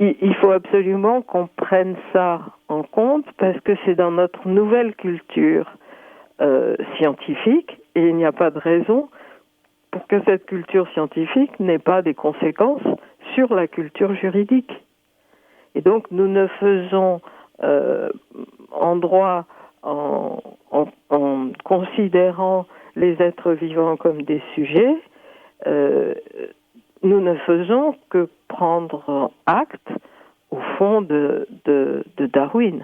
Il faut absolument qu'on prenne ça en compte parce que c'est dans notre nouvelle culture scientifique et il n'y a pas de raison pour que cette culture scientifique n'ait pas des conséquences sur la culture juridique. Et donc nous ne faisons en droit, en considérant les êtres vivants comme des sujets, nous ne faisons que prendre acte, au fond, de Darwin.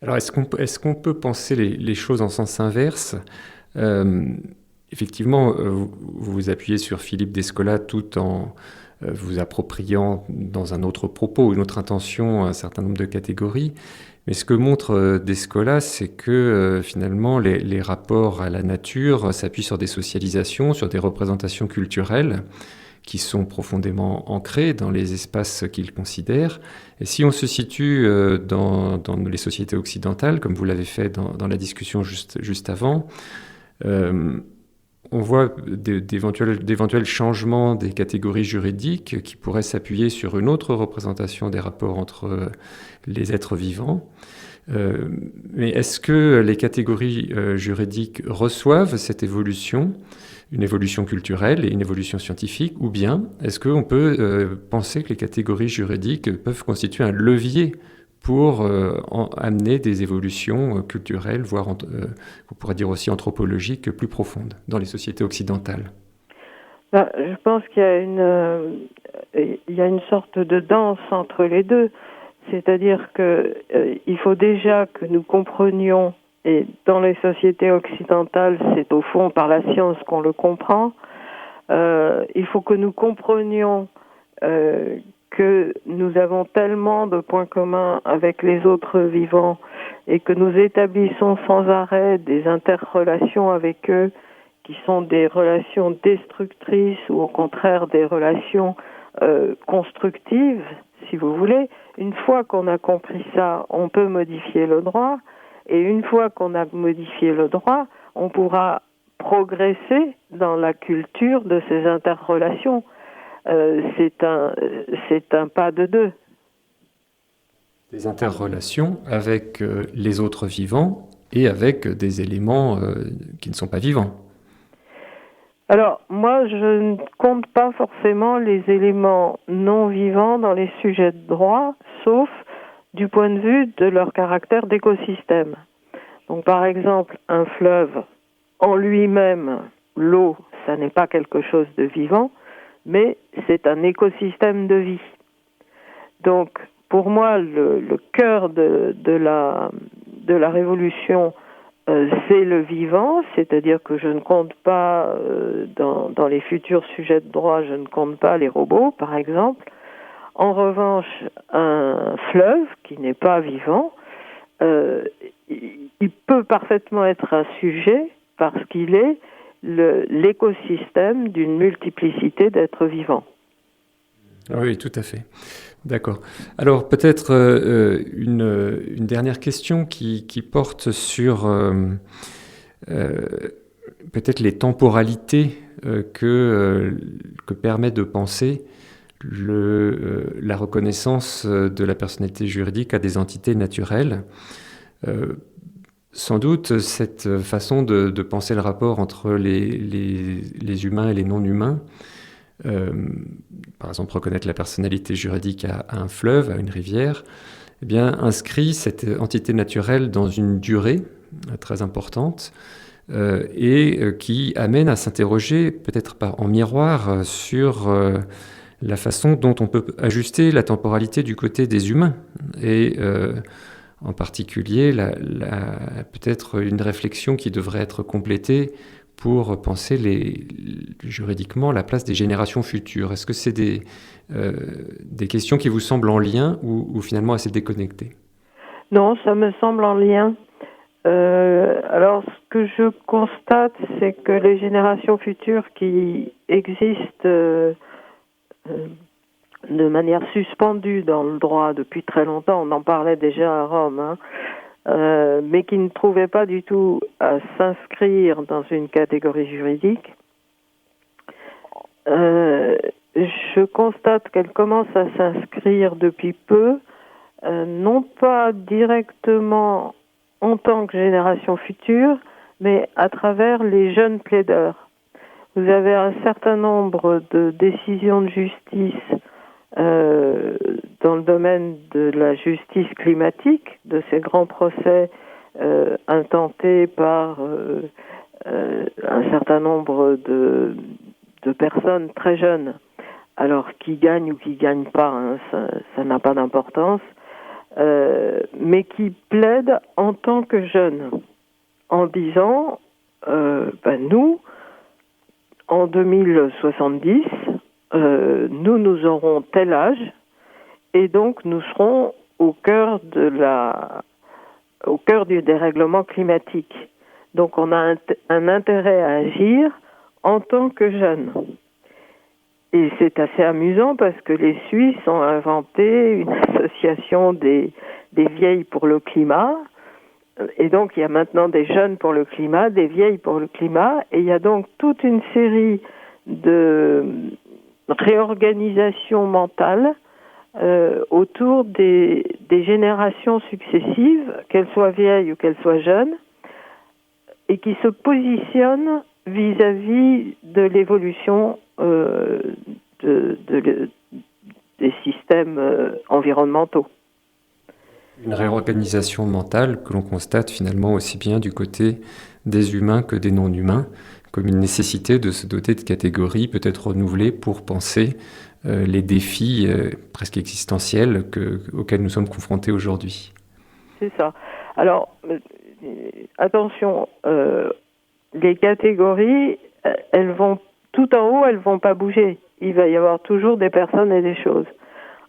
Alors, est-ce qu'on peut penser les choses en sens inverse? Effectivement, vous vous appuyez sur Philippe Descola tout en vous appropriant dans un autre propos, une autre intention, un certain nombre de catégories. Mais ce que montre Descola, c'est que finalement, les rapports à la nature s'appuient sur des socialisations, sur des représentations culturelles qui sont profondément ancrées dans les espaces qu'il considère. Et si on se situe dans les sociétés occidentales, comme vous l'avez fait dans la discussion juste avant, on voit d'éventuels changements des catégories juridiques qui pourraient s'appuyer sur une autre représentation des rapports entre les êtres vivants. Mais est-ce que les catégories juridiques reçoivent cette évolution, une évolution culturelle et une évolution scientifique, ou bien est-ce qu'on peut penser que les catégories juridiques peuvent constituer un levier pour amener des évolutions culturelles, voire on pourrait dire aussi anthropologiques, plus profondes dans les sociétés occidentales? Je pense qu'il y a une sorte de danse entre les deux. C'est-à-dire qu'il faut déjà que nous comprenions, et dans les sociétés occidentales, c'est au fond par la science qu'on le comprend, il faut que nous comprenions que nous avons tellement de points communs avec les autres vivants et que nous établissons sans arrêt des interrelations avec eux qui sont des relations destructrices ou au contraire des relations constructives, si vous voulez. Une fois qu'on a compris ça, on peut modifier le droit, et une fois qu'on a modifié le droit, on pourra progresser dans la culture de ces interrelations. C'est un pas de deux. Des interrelations avec les autres vivants et avec des éléments qui ne sont pas vivants. Alors, moi, je ne compte pas forcément les éléments non vivants dans les sujets de droit, sauf du point de vue de leur caractère d'écosystème. Donc, par exemple, un fleuve, en lui-même, l'eau, ça n'est pas quelque chose de vivant, mais c'est un écosystème de vie. Donc, pour moi, le cœur de la révolution, c'est le vivant, c'est-à-dire que je ne compte pas, dans les futurs sujets de droit, je ne compte pas les robots, par exemple. En revanche, un fleuve qui n'est pas vivant, il peut parfaitement être un sujet parce qu'il est l'écosystème d'une multiplicité d'êtres vivants. Oui, tout à fait. D'accord. Alors peut-être une dernière question qui porte sur peut-être les temporalités que permet de penser la reconnaissance de la personnalité juridique à des entités naturelles. Sans doute, cette façon de penser le rapport entre les humains et les non-humains, par exemple reconnaître la personnalité juridique à un fleuve, à une rivière, eh bien, inscrit cette entité naturelle dans une durée très importante et qui amène à s'interroger, peut-être en miroir, sur la façon dont on peut ajuster la temporalité du côté des humains. Et en particulier, peut-être une réflexion qui devrait être complétée pour penser juridiquement la place des générations futures. Est-ce que c'est des questions qui vous semblent en lien ou finalement assez déconnectées? Non, ça me semble en lien. Alors, ce que je constate, c'est que les générations futures qui existent de manière suspendue dans le droit depuis très longtemps, on en parlait déjà à Rome, mais qui ne trouvaient pas du tout à s'inscrire dans une catégorie juridique, Je constate qu'elle commence à s'inscrire depuis peu, non pas directement en tant que génération future, mais à travers les jeunes plaideurs. Vous avez un certain nombre de décisions de justice dans le domaine de la justice climatique, de ces grands procès intentés par un certain nombre de personnes très jeunes, alors qui gagnent ou qui gagnent pas, hein, ça n'a pas d'importance, mais qui plaident en tant que jeunes, en disant nous, en 2070, nous aurons tel âge, et donc nous serons au cœur du dérèglement climatique. Donc on a un intérêt à agir en tant que jeunes. Et c'est assez amusant parce que les Suisses ont inventé une association des vieilles pour le climat. Et donc il y a maintenant des jeunes pour le climat, des vieilles pour le climat. Et il y a donc toute une série de réorganisations mentales autour des générations successives, qu'elles soient vieilles ou qu'elles soient jeunes, et qui se positionnent vis-à-vis de l'évolution des systèmes environnementaux. Une réorganisation mentale que l'on constate finalement aussi bien du côté des humains que des non-humains, comme une nécessité de se doter de catégories peut-être renouvelées pour penser les défis presque existentiels auxquels nous sommes confrontés aujourd'hui. C'est ça. Alors, attention, les catégories, elles vont tout en haut, elles vont pas bouger. Il va y avoir toujours des personnes et des choses.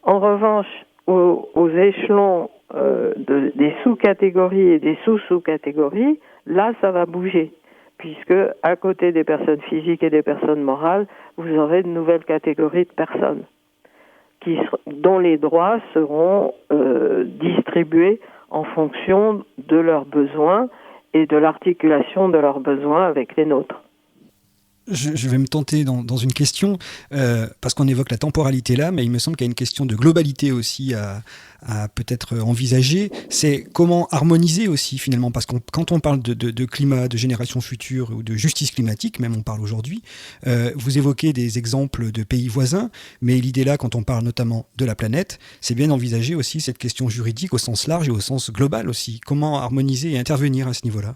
En revanche, aux échelons des sous-catégories et des sous-sous-catégories, là, ça va bouger. Puisque, à côté des personnes physiques et des personnes morales, vous aurez de nouvelles catégories de personnes dont les droits seront distribués en fonction de leurs besoins et de l'articulation de leurs besoins avec les nôtres. Je vais me tenter dans une question, parce qu'on évoque la temporalité là, mais il me semble qu'il y a une question de globalité aussi à peut-être envisager. C'est comment harmoniser aussi finalement, parce que quand on parle de climat, de génération future ou de justice climatique, même on parle aujourd'hui, vous évoquez des exemples de pays voisins, mais l'idée là, quand on parle notamment de la planète, c'est bien d'envisager aussi cette question juridique au sens large et au sens global aussi. Comment harmoniser et intervenir à ce niveau-là ?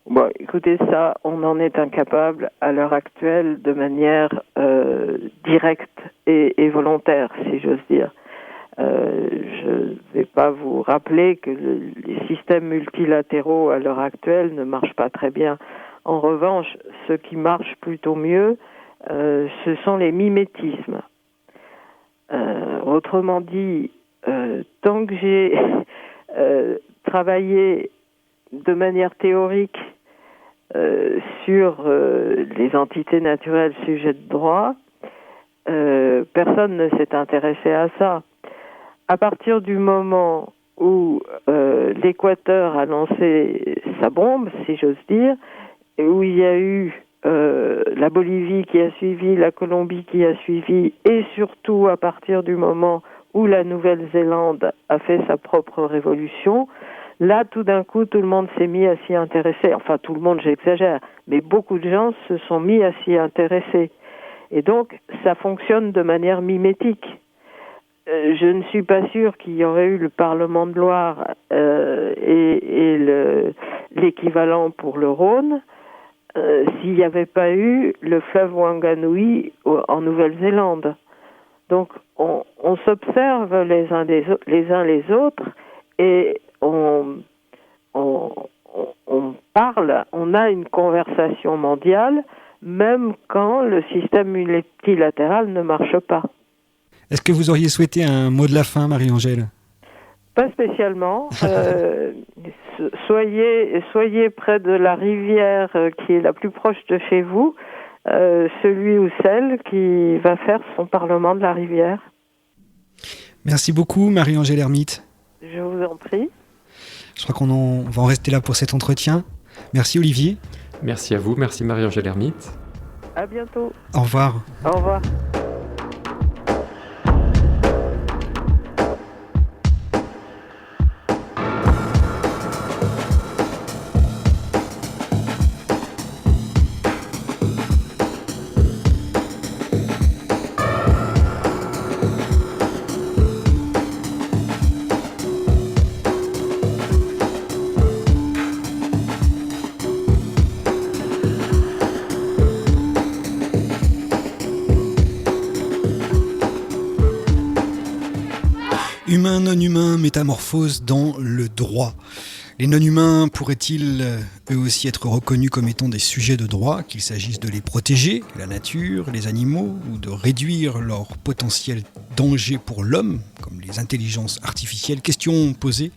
Bon, écoutez, ça, on en est incapable à l'heure actuelle de manière directe et volontaire, si j'ose dire. Je ne vais pas vous rappeler que les systèmes multilatéraux à l'heure actuelle ne marchent pas très bien. En revanche, ce qui marche plutôt mieux, ce sont les mimétismes. Autrement dit, tant que j'ai travaillé de manière théorique sur les entités naturelles sujettes de droit, personne ne s'est intéressé à ça. À partir du moment où l'Équateur a lancé sa bombe, si j'ose dire, et où il y a eu la Bolivie qui a suivi, la Colombie qui a suivi, et surtout à partir du moment où la Nouvelle-Zélande a fait sa propre révolution, là, tout d'un coup, tout le monde s'est mis à s'y intéresser. Enfin, tout le monde, j'exagère, mais beaucoup de gens se sont mis à s'y intéresser. Et donc, ça fonctionne de manière mimétique. Je ne suis pas sûre qu'il y aurait eu le Parlement de Loire et l'équivalent pour le Rhône s'il n'y avait pas eu le fleuve Wanganui en Nouvelle-Zélande. Donc, on s'observe les uns les autres et on parle, on a une conversation mondiale, même quand le système multilatéral ne marche pas. Est-ce que vous auriez souhaité un mot de la fin, Marie-Angèle ? Pas spécialement. Soyez près de la rivière qui est la plus proche de chez vous, celui ou celle qui va faire son parlement de la rivière. Merci beaucoup, Marie-Angèle Hermite. Je vous en prie. Je crois qu'on va en rester là pour cet entretien. Merci, Olivier. Merci à vous, merci Marie-Angèle Hermite. À bientôt. Au revoir. Au revoir. Humain, non-humain, métamorphose dans le droit. Les non-humains pourraient-ils eux aussi être reconnus comme étant des sujets de droit, qu'il s'agisse de les protéger, la nature, les animaux, ou de réduire leur potentiel danger pour l'homme, comme les intelligences artificielles? Question posée,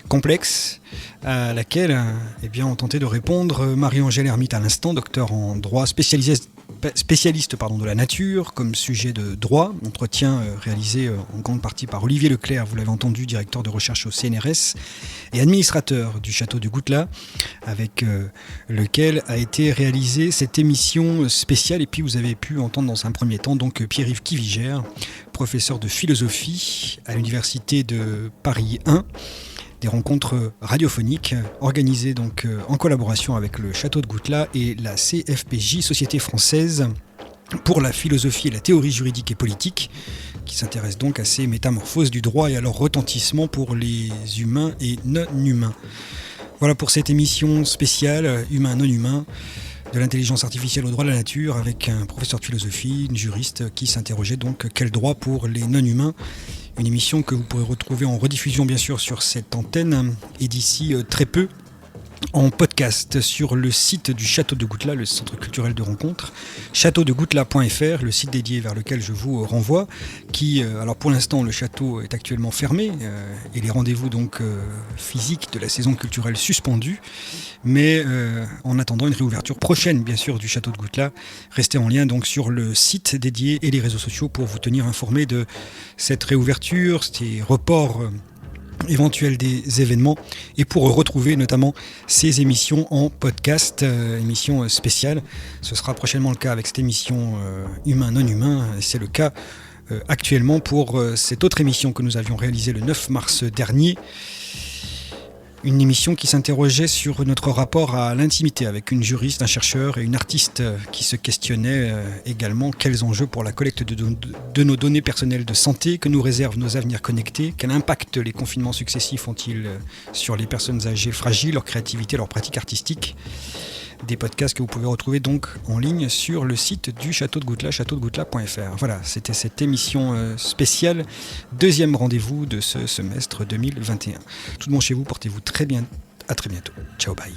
complexe, à laquelle ont tenté de répondre Marie-Angèle Hermite à l'instant, docteur en droit, spécialiste de la nature comme sujet de droit, entretien réalisé en grande partie par Olivier Leclerc, vous l'avez entendu, directeur de recherche au CNRS et administrateur du château de Goutelas, avec lequel a été réalisée cette émission spéciale. Et puis vous avez pu entendre dans un premier temps donc Pierre-Yves Kivigère, professeur de philosophie à l'université de Paris 1, des rencontres radiophoniques organisées donc en collaboration avec le château de Goutelas et la CFPJ, Société française pour la philosophie et la théorie juridique et politique, qui s'intéresse donc à ces métamorphoses du droit et à leur retentissement pour les humains et non-humains. Voilà pour cette émission spéciale Humain-non-humain, de l'intelligence artificielle au droit de la nature, avec un professeur de philosophie, une juriste qui s'interrogeait donc quel droit pour les non-humains. Une émission que vous pourrez retrouver en rediffusion bien sûr sur cette antenne et d'ici très peu en podcast sur le site du Château de Goutelas, le centre culturel de rencontre, châteaudegoutelas.fr, le site dédié vers lequel je vous renvoie, qui, alors pour l'instant le château est actuellement fermé et les rendez-vous donc physiques de la saison culturelle suspendus, mais en attendant une réouverture prochaine bien sûr du Château de Goutelas, restez en lien donc sur le site dédié et les réseaux sociaux pour vous tenir informé de cette réouverture, ces reports éventuel des événements et pour retrouver notamment ces émissions en podcast, émissions spéciales. Ce sera prochainement le cas avec cette émission Humain non humain, c'est le cas actuellement pour cette autre émission que nous avions réalisée le 9 mars dernier. Une émission qui s'interrogeait sur notre rapport à l'intimité avec une juriste, un chercheur et une artiste qui se questionnaient également quels enjeux pour la collecte de nos données personnelles de santé que nous réservent nos avenirs connectés, quel impact les confinements successifs ont-ils sur les personnes âgées fragiles, leur créativité, leur pratique artistique. Des podcasts que vous pouvez retrouver donc en ligne sur le site du Château de Goutelas, châteaudegoutelas.fr. Voilà, c'était cette émission spéciale, deuxième rendez-vous de ce semestre 2021. Tout le monde chez vous, portez-vous très bien, à très bientôt. Ciao, bye.